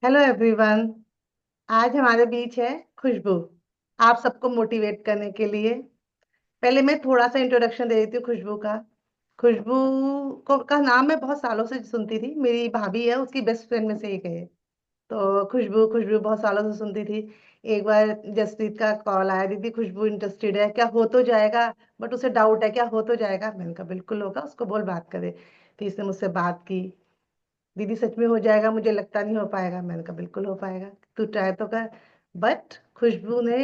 Hello everyone. आज हमारे बीच है खुशबू, आप सबको मोटिवेट करने के लिए। पहले मैं थोड़ा सा इंट्रोडक्शन दे देती हूँ खुशबू का। खुशबू का नाम मैं बहुत सालों से सुनती थी, मेरी भाभी है उसकी बेस्ट फ्रेंड में से एक है। तो खुशबू खुशबू बहुत सालों से सुनती थी। एक बार जसप्रीत का कॉल आया, दीदी खुशबू इंटरेस्टेड है क्या, हो तो जाएगा, बट उसे डाउट है क्या हो तो जाएगा। मैंने कहा बिल्कुल होगा, उसको बोल बात करे। फिर इसने मुझसे बात की, दीदी सच में हो जाएगा, मुझे लगता नहीं हो पाएगा। मैंने कहा बिल्कुल हो पाएगा, तू ट्राई तो कर। बट खुशबू ने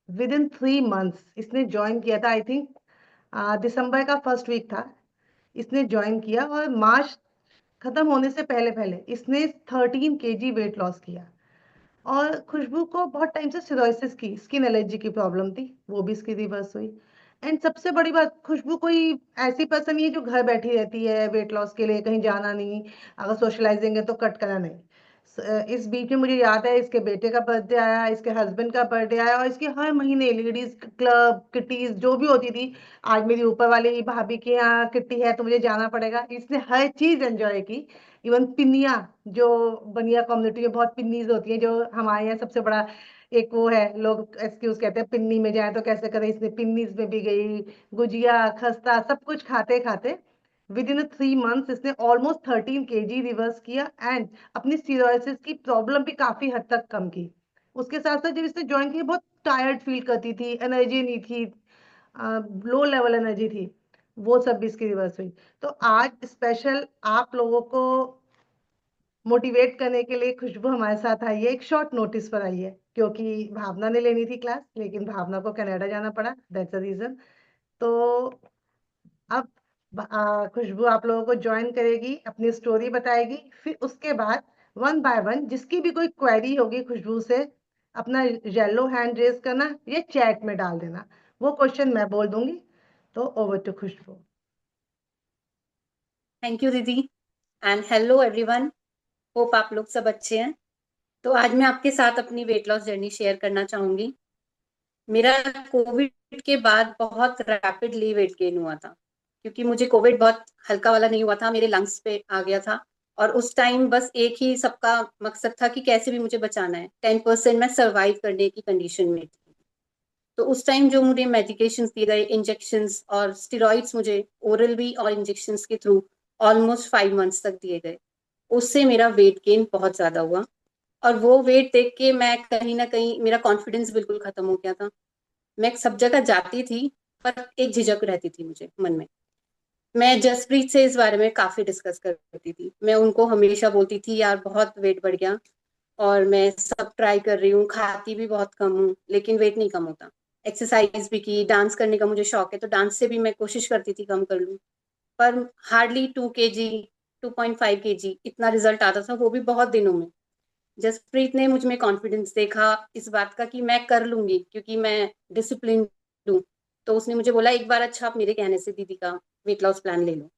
विद इन 3 मंथ्स इसने ज्वाइन किया था, आई थिंक दिसंबर का फर्स्ट वीक था। इसने ज्वाइन किया और मार्च खत्म होने से पहले पहले इसने 13 kg वेट लॉस किया। और खुशबू को बहुत टाइम से सिरोसिस की स्किन एलर्जी की प्रॉब्लम थी, वो भी इसकी रिवर्स हुई। एंड सबसे बड़ी बात, खुशबू कोई ऐसी पर्सन नहीं है जो घर बैठी रहती है वेट लॉस के लिए, कहीं जाना नहीं, अगर सोशलाइजिंग है तो कट करना नहीं। इस बीच में मुझे याद है इसके बेटे का बर्थडे आया, इसके हस्बैंड का बर्थडे आया, और इसके हर महीने लेडीज क्लब किटीज जो भी होती थी। आज मेरी ऊपर वाली भाभी के यहाँ किट्टी है तो मुझे जाना पड़ेगा, इसने हर चीज एंजॉय की। इवन पिन्निया, जो बनिया कम्युनिटी में बहुत पिन्नीज होती है, जो हमारे यहाँ सबसे बड़ा एक वो है, लोग एक्सक्यूज कहते हैं पिन्नी में जाए तो कैसे करें, इसने पिन्नीज में भी गई। गुजिया खस्ता सब कुछ खाते खाते विद इन 3 मंथ्स इसने ऑलमोस्ट 13 kg रिवर्स किया। एंड अपनी सीरोसिस की प्रॉब्लम भी काफी हद तक कम की। उसके साथ साथ जब इसने ज्वाइन किया बहुत टायर्ड फील करती थी, एनर्जी नहीं थी, लो लेवल एनर्जी थी, वो सब भी इसकी रिवर्स हुई। तो आज स्पेशल आप लोगों को मोटिवेट करने के लिए खुशबू हमारे साथ आई है, एक शॉर्ट नोटिस पर आई है, क्योंकि भावना ने लेनी थी क्लास लेकिन भावना को कनाडा जाना पड़ा, दैट्स द रीजन। तो अब खुशबू आप लोगों को ज्वाइन करेगी, अपनी स्टोरी बताएगी, फिर उसके बाद वन बाय वन जिसकी भी कोई क्वेरी होगी खुशबू से, अपना येलो हैंड रेज करना या चैट में डाल देना, वो क्वेश्चन मैं बोल दूंगी। तो over to Khushbu. Thank you दीदी। And hello everyone. होप आप लोग सब अच्छे हैं। तो आज मैं आपके साथ अपनी वेट लॉस जर्नी शेयर करना चाहूंगी। मेरा कोविड के बाद बहुत रैपिडली वेट गेन हुआ था, क्योंकि मुझे कोविड बहुत हल्का वाला नहीं हुआ था, मेरे लंग्स पे आ गया था। और उस टाइम बस एक ही सबका मकसद था कि कैसे भी मुझे बचाना है, 10% मैं सर्वाइव करने की कंडीशन में थी। तो उस टाइम जो मुझे मेडिकेशंस दिए गए, इंजेक्शंस और स्टेरॉइड्स मुझे ओरल भी और इंजेक्शंस के थ्रू ऑलमोस्ट 5 मंथ्स तक दिए गए, उससे मेरा वेट गेन बहुत ज्यादा हुआ। और वो वेट देख के मैं कहीं ना कहीं मेरा कॉन्फिडेंस बिल्कुल खत्म हो गया था। मैं सब जगह जाती थी, पर एक झिझक रहती थी मुझे मन में। मैं जसप्रीत से इस बारे में काफी डिस्कस करती थी, मैं उनको हमेशा बोलती थी यार बहुत वेट बढ़ गया, और मैं सब ट्राई कर रही हूँ, खाती भी बहुत कम हूँ लेकिन वेट नहीं कम होता। एक्सरसाइज भी की, डांस करने का मुझे शौक है तो डांस से भी मैं कोशिश करती थी कम कर लूँ, पर हार्डली 2 kg, 2.5 kg इतना रिजल्ट आता था, वो भी बहुत दिनों में। जसप्रीत ने मुझ में कॉन्फिडेंस देखा इस बात का कि मैं कर लूंगी, क्योंकि मैं डिसिप्लिन हूँ। तो उसने मुझे बोला एक बार अच्छा आप मेरे कहने से दीदी का वेट लॉस प्लान ले लो।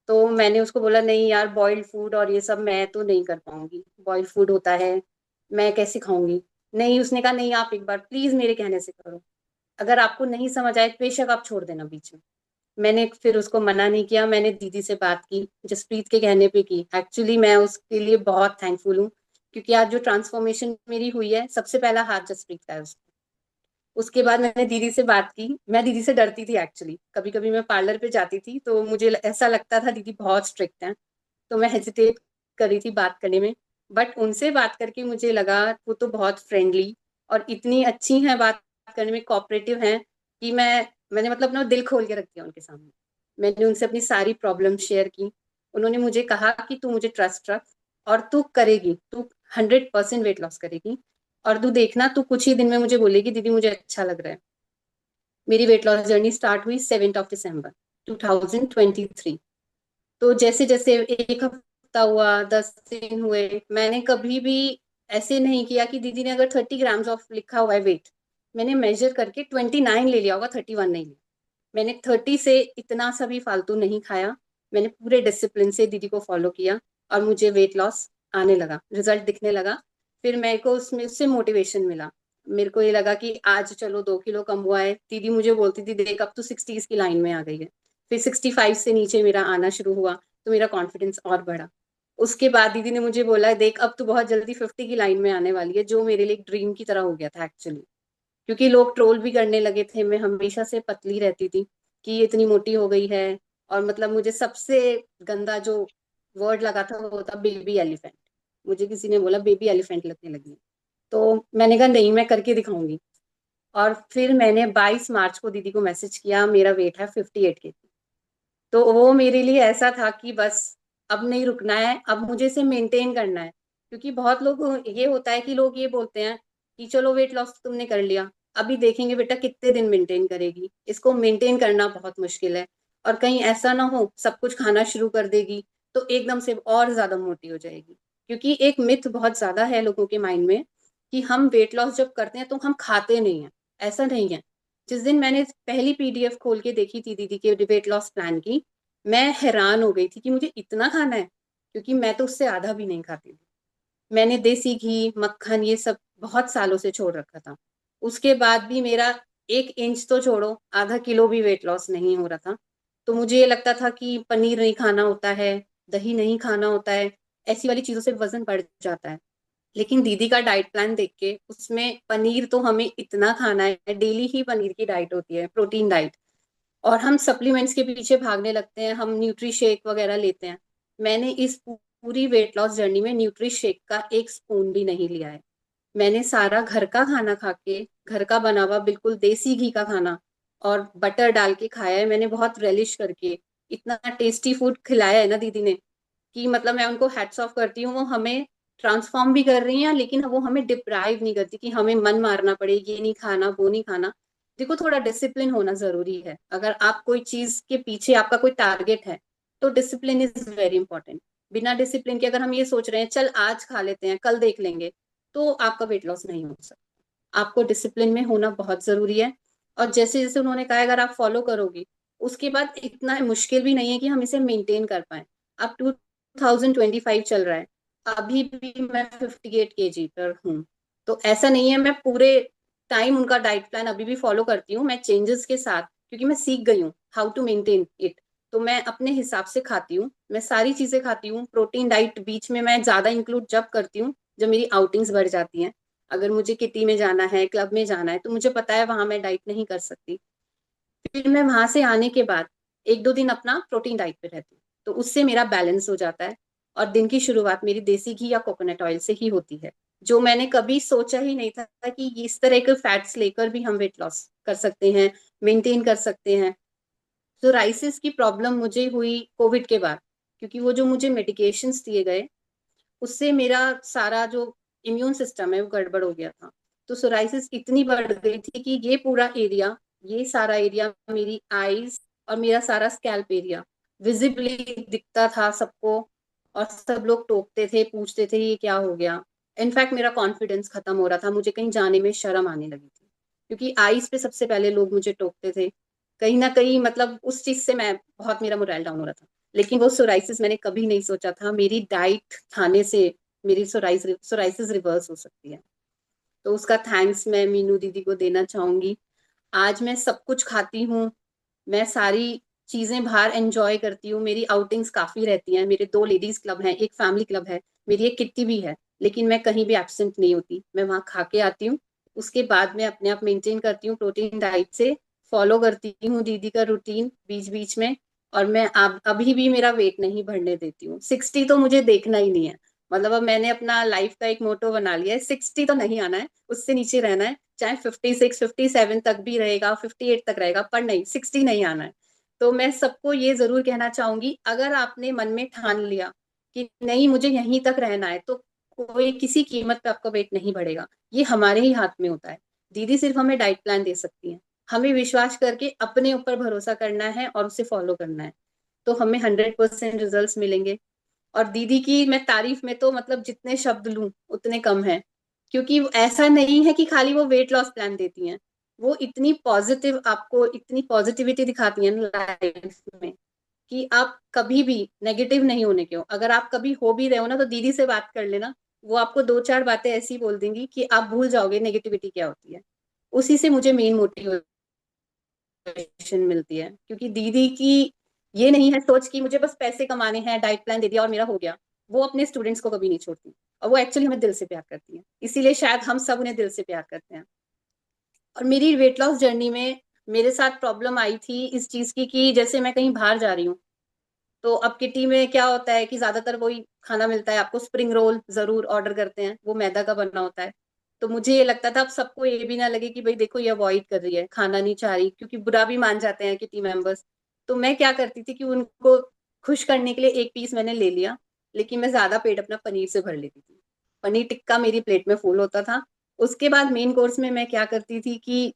तो मैंने उसको बोला नहीं यार, बॉइल्ड फूड और ये सब मैं तो नहीं कर पाऊंगी, बॉइल्ड फूड होता है, मैं कैसे खाऊंगी। नहीं, उसने कहा नहीं आप एक बार प्लीज मेरे कहने से करो, अगर आपको नहीं समझ आए बेशक आप छोड़ देना बीच में। मैंने फिर उसको मना नहीं किया, मैंने दीदी से बात की, जसप्रीत के कहने पे की। एक्चुअली मैं उसके लिए बहुत थैंकफुल हूँ, क्योंकि आज जो ट्रांसफॉर्मेशन मेरी हुई है, सबसे पहला हाथ जसप्रीत का है उसमें। उसके बाद मैंने दीदी से बात की। मैं दीदी से डरती थी एक्चुअली, कभी कभी मैं पार्लर पे जाती थी तो मुझे ऐसा लगता था दीदी बहुत स्ट्रिक्ट है, तो मैं हेजिटेट कर रही थी बात करने में। बट उनसे बात करके मुझे लगा वो तो बहुत फ्रेंडली और इतनी अच्छी हैं बात करने में, कोऑपरेटिव हैं, कि मैंने मतलब अपना दिल खोल के रख दिया उनके सामने। मैंने उनसे अपनी सारी प्रॉब्लम शेयर की। उन्होंने मुझे कहा कि तू मुझे ट्रस्ट रख और तू करेगी, तू 100% वेट लॉस करेगी, और तू देखना तू कुछ ही दिन में मुझे बोलेगी दीदी मुझे अच्छा लग रहा है। मेरी वेट लॉस जर्नी स्टार्ट हुई 7 दिसंबर 2023। तो जैसे जैसे एक हफ्ता हुआ, 10 दिन हुए, मैंने कभी भी ऐसे नहीं किया कि दीदी ने अगर 30 ग्राम्स ऑफ लिखा हुआ है वेट, मैंने मेजर करके 29 ले लिया होगा, 31 नहीं लिया। मैंने 30 से इतना सा भी फालतू नहीं खाया। मैंने पूरे डिसिप्लिन से दीदी को फॉलो किया, और मुझे वेट लॉस आने लगा, रिजल्ट दिखने लगा। फिर मेरे को उसमें उससे मोटिवेशन मिला। मेरे को ये लगा कि आज चलो 2 किलो कम हुआ है, दीदी मुझे बोलती थी देख अब तो 60s की लाइन में आ गई है। फिर 65 से नीचे मेरा आना शुरू हुआ, तो मेरा कॉन्फिडेंस और बढ़ा। उसके बाद दीदी ने मुझे बोला, देख अब तू बहुत जल्दी 50 की लाइन में आने वाली है, जो मेरे लिए एक ड्रीम की तरह हो गया था एक्चुअली। क्योंकि लोग ट्रोल भी करने लगे थे, मैं हमेशा से पतली रहती थी कि ये इतनी मोटी हो गई है। और मतलब मुझे सबसे गंदा जो वर्ड लगा था वो था बेबी एलिफेंट। मुझे किसी ने बोला बेबी एलिफेंट लगने लगी है। तो मैंने कहा नहीं, मैं करके दिखाऊंगी। और फिर मैंने 22 मार्च को दीदी को मैसेज किया, मेरा वेट है 58 kg। तो वो मेरे लिए ऐसा था कि बस अब नहीं रुकना है, अब मुझे इसे मेंटेन करना है। क्योंकि बहुत लोग, ये होता है कि लोग ये बोलते हैं कि चलो वेट लॉस तुमने कर लिया, अभी देखेंगे बेटा कितने दिन मेंटेन करेगी, इसको मेंटेन करना बहुत मुश्किल है। और कहीं ऐसा ना हो सब कुछ खाना शुरू कर देगी तो एकदम से और ज्यादा मोटी हो जाएगी। क्योंकि एक मिथ बहुत ज्यादा है लोगों के माइंड में कि हम वेट लॉस जब करते हैं तो हम खाते नहीं हैं। ऐसा नहीं है। जिस दिन मैंने पहली पीडीएफ खोल के देखी थी दीदी के वेट लॉस प्लान की, मैं हैरान हो गई थी कि मुझे इतना खाना है। क्योंकि मैं तो उससे आधा भी नहीं खाती थी। मैंने देसी घी मक्खन ये सब बहुत सालों से छोड़ रखा था। उसके बाद भी मेरा 1 इंच तो छोड़ो, ½ किलो भी वेट लॉस नहीं हो रहा था। तो मुझे ये लगता था कि पनीर नहीं खाना होता है, दही नहीं खाना होता है, ऐसी वाली चीजों से वजन बढ़ जाता है। लेकिन दीदी का डाइट प्लान देख के उसमें पनीर तो हमें इतना खाना है, डेली ही पनीर की डाइट होती है, प्रोटीन डाइट। और हम सप्लीमेंट्स के पीछे भागने लगते हैं, हम न्यूट्री शेक वगैरह लेते हैं। मैंने इस पूरी वेट लॉस जर्नी में न्यूट्री शेक का एक स्पून भी नहीं लिया है। मैंने सारा घर का खाना खा के, घर का बना हुआ बिल्कुल देसी घी का खाना और बटर डाल के खाया है मैंने, बहुत रेलिश करके। इतना टेस्टी फूड खिलाया है ना दीदी ने कि मतलब मैं उनको हैट्स ऑफ करती हूँ। वो हमें ट्रांसफॉर्म भी कर रही हैं, लेकिन वो हमें डिप्राइव नहीं करती कि हमें मन मारना पड़े, ये नहीं खाना वो नहीं खाना। देखो थोड़ा डिसिप्लिन होना जरूरी है। अगर आप कोई चीज के पीछे आपका कोई टारगेट है तो डिसिप्लिन इज वेरी इंपॉर्टेंट। बिना डिसिप्लिन के अगर हम ये सोच रहे हैं चल आज खा लेते हैं कल देख लेंगे, तो आपका वेट लॉस नहीं हो सकता। आपको डिसिप्लिन में होना बहुत जरूरी है। और जैसे जैसे उन्होंने कहा अगर आप फॉलो करोगे उसके बाद इतना मुश्किल भी नहीं है कि हम इसे मेंटेन कर पाए। अब 2025 चल रहा है, अभी भी मैं 58 kg पर हूँ। तो ऐसा नहीं है, मैं पूरे टाइम उनका डाइट प्लान अभी भी फॉलो करती हूँ, मैं चेंजेस के साथ, क्योंकि मैं सीख गई हूँ हाउ टू मेंटेन इट। तो मैं अपने हिसाब से खाती हूँ, मैं सारी चीजें खाती हूँ। प्रोटीन डाइट बीच में मैं ज्यादा इंक्लूड जब करती हूँ जब मेरी आउटिंग्स बढ़ जाती हैं। अगर मुझे किटी में जाना है, क्लब में जाना है, तो मुझे पता है वहां मैं डाइट नहीं कर सकती। फिर मैं वहां से आने के बाद 1-2 दिन अपना प्रोटीन डाइट पे रहती हूँ, तो उससे मेरा बैलेंस हो जाता है। और दिन की शुरुआत मेरी देसी घी या कोकोनट ऑयल से ही होती है, जो मैंने कभी सोचा ही नहीं था कि इस तरह के फैट्स लेकर भी हम वेट लॉस कर सकते हैं, मेंटेन कर सकते हैं। तो राइसिस की प्रॉब्लम मुझे हुई कोविड के बाद, क्योंकि वो जो मुझे मेडिकेशंस दिए गए उससे मेरा सारा जो इम्यून सिस्टम है वो गड़बड़ हो गया था। तो सोराइसिस इतनी बढ़ गई थी कि ये पूरा एरिया, ये सारा एरिया, मेरी आईज और मेरा सारा स्कैल्प एरिया विजिबली दिखता था सबको। और सब लोग टोकते थे, पूछते थे ये क्या हो गया। इनफैक्ट मेरा कॉन्फिडेंस खत्म हो रहा था, मुझे कहीं जाने में शर्म आने लगी थी, क्योंकि आईज पे सबसे पहले लोग मुझे टोकते थे। कहीं ना कहीं मतलब उस चीज से मैं बहुत, मेरा मोरल डाउन हो रहा था। लेकिन वो सोराइसिस मैंने कभी नहीं सोचा था मेरी डाइट खाने से मेरी सोराइसिस रिवर्स हो सकती है। तो उसका थैंक्स मैं मीनू दीदी को देना चाहूंगी। आज मैं सब कुछ खाती हूँ, मैं सारी चीजें बाहर एंजॉय करती हूँ, मेरी आउटिंग्स काफी रहती हैं, मेरे 2 लेडीज क्लब हैं, एक फैमिली क्लब है, मेरी एक किट्टी भी है। लेकिन मैं कहीं भी एब्सेंट नहीं होती, मैं वहां खा के आती हूँ। उसके बाद मैं अपने आप मेंटेन करती हूँ प्रोटीन डाइट से, फॉलो करती हूँ दीदी का रूटीन बीच बीच में। और मैं अब अभी भी मेरा वेट नहीं बढ़ने देती हूँ। 60 तो मुझे देखना ही नहीं है। मतलब अब मैंने अपना लाइफ का एक मोटो बना लिया है, 60 तो नहीं आना है, उससे नीचे रहना है। चाहे 56 57 तक भी रहेगा, 58 तक रहेगा, पर नहीं 60 नहीं आना है। तो मैं सबको ये जरूर कहना चाहूंगी, अगर आपने मन में ठान लिया कि नहीं मुझे यहीं तक रहना है, तो कोई किसी कीमत पे आपका वेट नहीं बढ़ेगा। ये हमारे ही हाथ में होता है। दीदी सिर्फ हमें डाइट प्लान दे सकती है, हमें विश्वास करके अपने ऊपर भरोसा करना है और उसे फॉलो करना है, तो हमें 100% रिजल्ट मिलेंगे। और दीदी की मैं तारीफ में तो मतलब जितने शब्द लूं उतने कम है। क्योंकि ऐसा नहीं है कि खाली वो वेट लॉस प्लान देती हैं, वो इतनी पॉजिटिव, आपको इतनी पॉजिटिविटी दिखाती हैं लाइफ में कि आप कभी भी नेगेटिव नहीं होने के हो। अगर आप कभी हो भी रहे हो ना तो दीदी से बात कर लेना, वो आपको 2-4 बातें ऐसी बोल देंगी कि आप भूल जाओगे नेगेटिविटी क्या होती है। उसी से मुझे मेन मोटिवेशन मिलती है, क्योंकि दीदी की ये नहीं है सोच कि मुझे बस पैसे कमाने हैं, डाइट प्लान दे दिया और मेरा हो गया। वो अपने स्टूडेंट्स को कभी नहीं छोड़ती, और वो एक्चुअली हमें दिल से प्यार करती है, इसीलिए शायद हम सब उन्हें दिल से प्यार करते हैं। और मेरी वेट लॉस जर्नी में मेरे साथ प्रॉब्लम आई थी इस चीज की कि जैसे मैं कहीं बाहर जा रही हूँ, तो अब किटी में क्या होता है कि ज्यादातर वही खाना मिलता है आपको, स्प्रिंग रोल जरूर ऑर्डर करते हैं, वो मैदा का बना होता है। तो मुझे ये लगता था अब सबको ये भी ना लगे कि भाई देखो ये अवॉइड कर रही है, खाना नहीं चाह रही, क्योंकि बुरा भी मान जाते हैं किटी मेंबर्स। तो मैं क्या करती थी कि उनको खुश करने के लिए एक पीस मैंने ले लिया, लेकिन मैं ज्यादा पेट अपना पनीर से भर लेती थी। पनीर टिक्का मेरी प्लेट में फुल होता था। उसके बाद मेन कोर्स में मैं क्या करती थी कि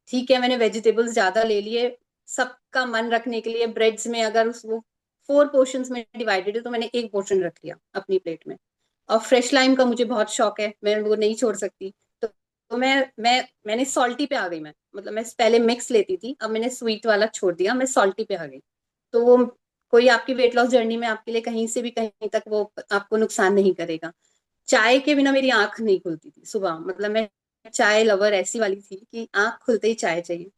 ठीक है मैंने वेजिटेबल्स ज्यादा ले लिए, सबका मन रखने के लिए ब्रेड्स में अगर वो 4 पोर्शंस में डिवाइडेड है तो मैंने एक पोर्शन रख लिया अपनी प्लेट में। और फ्रेश लाइम का मुझे बहुत शौक है, मैं वो नहीं छोड़ सकती। तो मैंने सॉल्टी पे आ गई। मैं मतलब मैं पहले मिक्स लेती थी, अब मैंने स्वीट वाला छोड़ दिया, मैं सॉल्टी पे आ गई। तो वो कोई आपकी वेट लॉस जर्नी में आपके लिए कहीं से भी कहीं तक वो आपको नुकसान नहीं करेगा। चाय के बिना मेरी आंख नहीं खुलती थी सुबह, मतलब मैं चाय लवर ऐसी वाली थी कि आंख खुलते ही चाय चाहिए।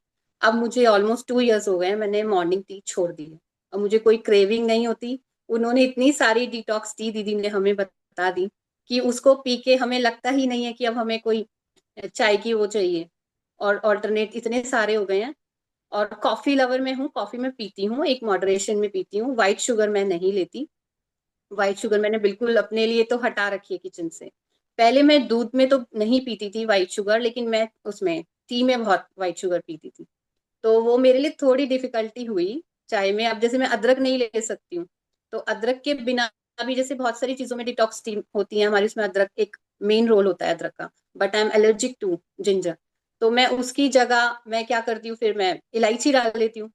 अब मुझे ऑलमोस्ट 2 इयर्स हो गए हैं, मैंने मॉर्निंग टी छोड़ दी है। अब मुझे कोई क्रेविंग नहीं होती। उन्होंने इतनी सारी डिटॉक्स टी दीदी ने हमें बता दी कि उसको पी के हमें लगता ही नहीं है कि अब हमें कोई चाय की वो चाहिए। और ऑल्टरनेट इतने सारे हो गए हैं। और कॉफी लवर में हूँ, कॉफी में पीती हूँ, एक मॉडरेशन में पीती हूँ, व्हाइट शुगर मैं नहीं लेती। व्हाइट शुगर मैंने बिल्कुल अपने लिए तो हटा रखी है किचन से। पहले मैं दूध में तो नहीं पीती थी व्हाइट शुगर, लेकिन मैं उसमें टी में बहुत व्हाइट शुगर पीती थी। तो वो मेरे लिए थोड़ी डिफिकल्टी हुई चाय में। अब जैसे मैं अदरक नहीं ले सकती हूँ, तो अदरक के बिना भी जैसे बहुत सारी चीजों में डिटॉक्स टी होती है हमारी, उसमें अदरक एक मेन रोल होता है अदरक का। But I am allergic to ginger. तो मैं उसकी जगह मैं क्या करती हूँ, फिर मैं इलायची डाल लेती हूँ।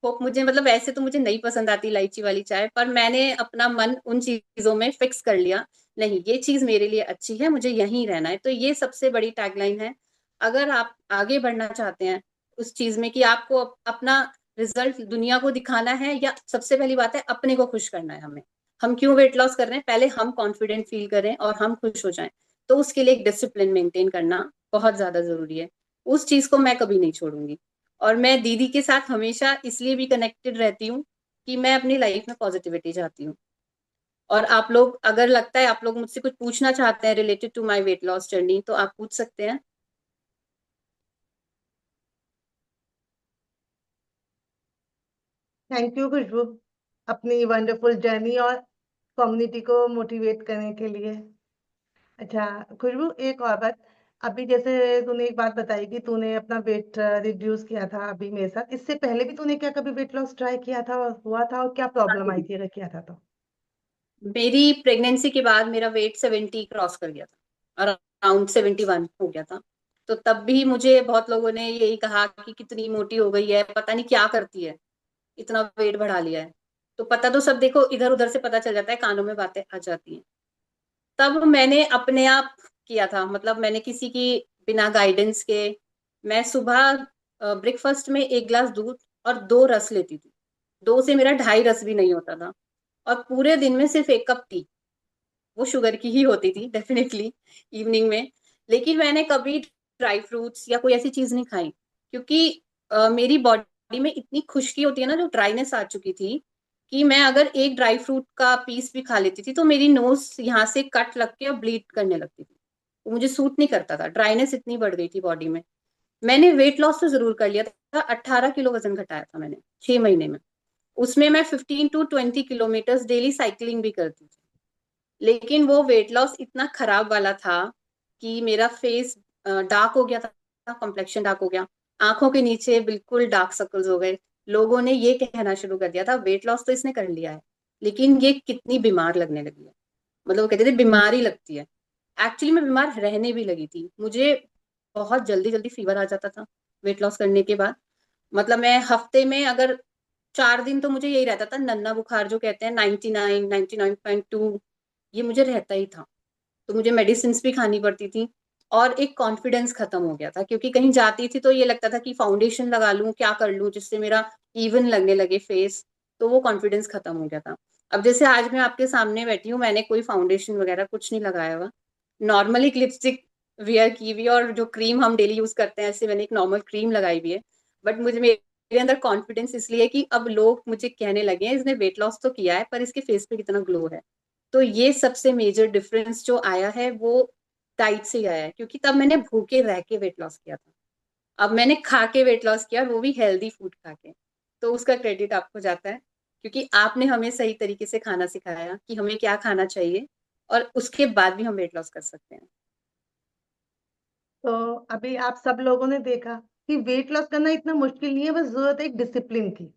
होप मुझे मतलब वैसे तो मुझे नहीं पसंद आती इलायची वाली चाय, पर मैंने अपना मन उन चीजों में फिक्स कर लिया, नहीं ये चीज मेरे लिए अच्छी है, मुझे यहीं रहना है। तो ये सबसे बड़ी टैगलाइन है। अगर आप आगे बढ़ना चाहते हैं उस चीज में कि आपको अपना रिजल्ट दुनिया को दिखाना है, या सबसे पहली बात है अपने को खुश करना है हमें। हम क्यों वेट लॉस कर रहे हैं, पहले हम कॉन्फिडेंट फील करें और हम खुश हो जाएं। तो उसके लिए एक डिसिप्लिन मेंटेन करना बहुत ज्यादा जरूरी है। उस चीज को मैं कभी नहीं छोड़ूंगी। और मैं दीदी के साथ हमेशा इसलिए भी कनेक्टेड रहती हूँ कि मैं अपनी लाइफ में पॉजिटिविटी चाहती हूँ। और आप लोग अगर लगता है आप लोग मुझसे कुछ पूछना चाहते हैं related to my weight loss journey, तो आप पूछ सकते हैं। थैंक यू खुशबू, अपनी वंडरफुल जर्नी और कम्युनिटी को मोटिवेट करने के लिए। अच्छा खुशबू, एक और बात। अभी जैसे तूने एक बात बताई कि तूने अपना वेट रिड्यूस किया था अभी मेरे साथ, इससे पहले भी तूने क्या कभी वेट लॉस ट्राई किया था और हुआ था, और क्या हाँ प्रॉब्लम आई दीदी, थी अगर किया था तो? मेरी प्रेगनेंसी के बाद मेरा वेट 70 क्रॉस कर गया था, अराउंड 71 हो गया था। तो तब भी मुझे बहुत लोगों ने यही कहा कि कितनी मोटी हो गई है, पता नहीं क्या करती है, इतना वेट बढ़ा लिया है। तो पता तो सब देखो इधर उधर से पता चल जाता है, कानों में बातें आ जाती हैं। तब मैंने अपने आप किया था, मतलब मैंने किसी की बिना गाइडेंस के, मैं सुबह ब्रेकफास्ट में 1 गिलास दूध और 2 रस लेती थी। 2 से मेरा 2.5 रस भी नहीं होता था। और पूरे दिन में सिर्फ 1 कप टी, वो शुगर की ही होती थी डेफिनेटली, इवनिंग में। लेकिन मैंने कभी ड्राई फ्रूट्स या कोई ऐसी चीज नहीं खाई, क्योंकि मेरी बॉडी में इतनी खुश्की होती है ना, जो ड्राइनेस आ चुकी थी, कि मैं अगर एक ड्राई फ्रूट का पीस भी खा लेती थी तो मेरी नोज यहाँ से कट लग के ब्लीड करने लगती थी। वो मुझे सूट नहीं करता था, ड्राइनेस इतनी बढ़ गई थी बॉडी में। मैंने वेट लॉस तो जरूर कर लिया था, 18 किलो वजन घटाया था मैंने 6 महीने में। उसमें मैं 15 to 20 किलोमीटर डेली साइकिलिंग भी करती थी। लेकिन वो वेट लॉस इतना खराब वाला था कि मेरा फेस डार्क हो गया था, कॉम्प्लेक्शन डार्क हो गया, आंखों के नीचे बिल्कुल डार्क सर्कल्स हो गए। लोगों ने ये कहना शुरू कर दिया था वेट लॉस तो इसने कर लिया है, लेकिन ये कितनी बीमार लगने लगी है। मतलब वो कहते थे बीमारी लगती है। एक्चुअली मैं बीमार रहने भी लगी थी, मुझे बहुत जल्दी जल्दी फीवर आ जाता था वेट लॉस करने के बाद। मतलब मैं हफ्ते में अगर 4 दिन तो मुझे यही रहता था, नन्ना बुखार जो कहते हैं, 99 99.2, ये मुझे रहता ही था। तो मुझे मेडिसिन भी खानी पड़ती थी। और एक कॉन्फिडेंस खत्म हो गया था, क्योंकि कहीं जाती थी तो ये लगता था कि फाउंडेशन लगा लूं, क्या कर लूं जिससे मेरा इवन लगने लगे फेस। तो वो कॉन्फिडेंस खत्म हो गया था। अब जैसे आज मैं आपके सामने बैठी हूँ, मैंने कोई फाउंडेशन वगैरह कुछ नहीं लगाया हुआ, नॉर्मली लिपस्टिक वियर की हुई है, और जो क्रीम हम डेली यूज करते हैं ऐसे मैंने एक नॉर्मल क्रीम लगाई हुई है। बट मुझे मेरे अंदर कॉन्फिडेंस इसलिए है कि अब लोग मुझे कहने लगे हैं इसने वेट लॉस तो किया है पर इसके फेस पे कितना ग्लो है। तो ये सबसे मेजर डिफरेंस जो आया है वो डाइट से ही आया है, क्योंकि तब मैंने भूखे रह के वेट लॉस किया था। अब मैंने खा के वेट लॉस किया, और वो भी हेल्दी फूड खा के। तो उसका क्रेडिट आपको जाता है, क्योंकि आपने हमें सही तरीके से खाना सिखाया कि हमें क्या खाना चाहिए, और उसके बाद भी हम वेट लॉस कर सकते हैं। तो अभी आप सब लोगों ने देखा कि वेट लॉस करना इतना मुश्किल नहीं है, बस जरूरत है एक डिसिप्लिन की,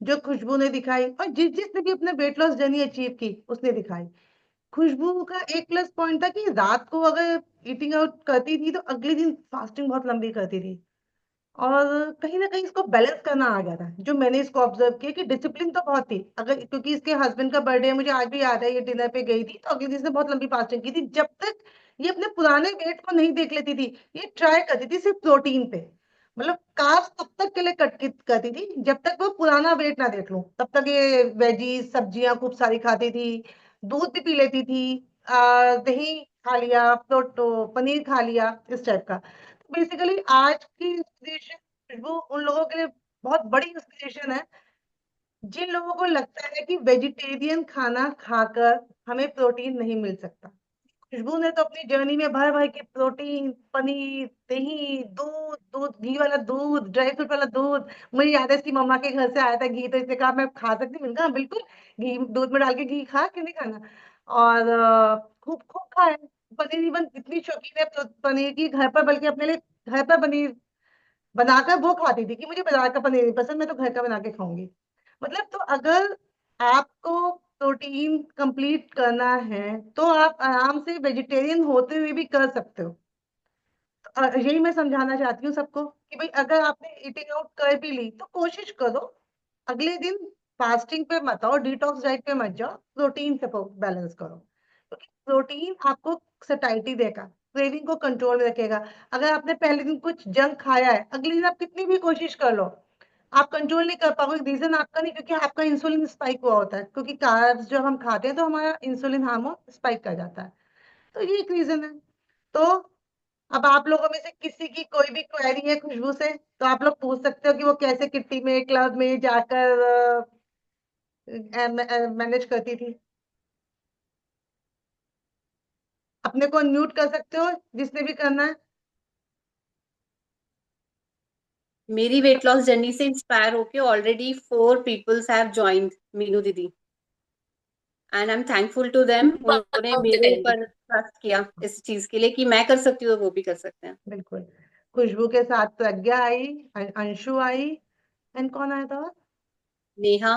जो खुशबू ने दिखाई, और जिस जिसने भी अपने वेट लॉस जर्नी अचीव की उसने दिखाई। खुशबू का एक प्लस पॉइंट था कि रात को अगर ईटिंग आउट करती थी तो अगले दिन फास्टिंग बहुत लंबी करती थी, और कहीं ना कहीं इसको बैलेंस करना आ गया था। जो मैंने इसको ऑब्जर्व किया कि डिसिप्लिन तो बहुत थी, अगर क्योंकि इसके हस्बैंड का बर्थडे है, मुझे आज भी याद है, ये डिनर पे गई थी तो अगले दिन इसने बहुत लंबी फास्टिंग की थी, जब तक ये अपने पुराने वेट को नहीं देख लेती थी। ये ट्राई करती थी सिर्फ प्रोटीन पे, मतलब कार्ब्स तब तक के लिए कट करती थी जब तक वो पुराना वेट ना देख लूं, तब तक ये वेजीज सब्जियां खूब सारी खाती थी, दूध भी पी लेती थी, दही खा लिया, तो पनीर खा लिया, इस टाइप का। बेसिकली आज की इंस्पिरेशन वो उन लोगों के लिए बहुत बड़ी इंस्पिरेशन है, जिन लोगों को लगता है कि वेजिटेरियन खाना खाकर हमें प्रोटीन नहीं मिल सकता। खुशबू ने तो अपनी जर्नी में भर भर के प्रोटीन, पनीर, दही, दूध, घी वाला दूध, ड्राई फ्रूट वाला दूध। मुझे याद है इसकी मम्मा के घर से आया था घी, तो इसने कहा मैं खा सकती हूँ, मैंने कहा बिल्कुल, घी दूध में डाल के घी खा, क्यों नहीं खाना। और खूब खूब खाए। पनीर इवन इतनी शौकीन है पनीर की, घर पर बल्कि अपने लिए घर पर पनीर बनाकर वो खाती थी कि मुझे बाजार का पनीर नहीं पसंद, मैं तो घर का बना के खाऊंगी। मतलब तो अगर आपको प्रोटीन कंप्लीट करना है तो आप आराम से वेजिटेरियन होते हुए भी कर सकते हो। यही मैं समझाना चाहती हूँ सबको कि भाई अगर आपने ईटिंग आउट कर भी ली तो कोशिश करो अगले दिन फास्टिंग पे मत आओ, डिटॉक्स डाइट पे मत जाओ, प्रोटीन से बैलेंस करो, क्योंकि प्रोटीन आपको सटाइटी देगा, क्रेविंग को कंट्रोल में रखेगा। अगर आपने पहले दिन कुछ जंक खाया है, अगले दिन आप कितनी भी कोशिश कर लो, आप कंट्रोल नहीं कर पाओगे। रीजन आपका नहीं, क्योंकि आपका इंसुलिन स्पाइक हुआ होता है, क्योंकि कार्ब्स जब हम खाते हैं तो हमारा इंसुलिन हार्मोन स्पाइक कर जाता है। तो ये एक रीजन है। तो अब आप लोगों में से किसी की कोई भी क्वेरी है खुशबू से तो आप लोग पूछ सकते हो कि वो कैसे किट्टी में, क्लब में जाकर मैनेज करती थी। अपने को म्यूट कर सकते हो जिसने भी करना है। मेरी वेट लॉस जर्नी से इंस्पायर होके already 4 peoples have joined Meenu दीदी, and I am thankful to them. उन्होंने मेरे ऊपर ट्रस्ट किया इस चीज के लिए कि मैं कर सकती हूँ तो वो भी कर सकते हैं। बिल्कुल। खुशबू के साथ प्रज्ञा आई, अंशु आई, एंड कौन आया था और? नेहा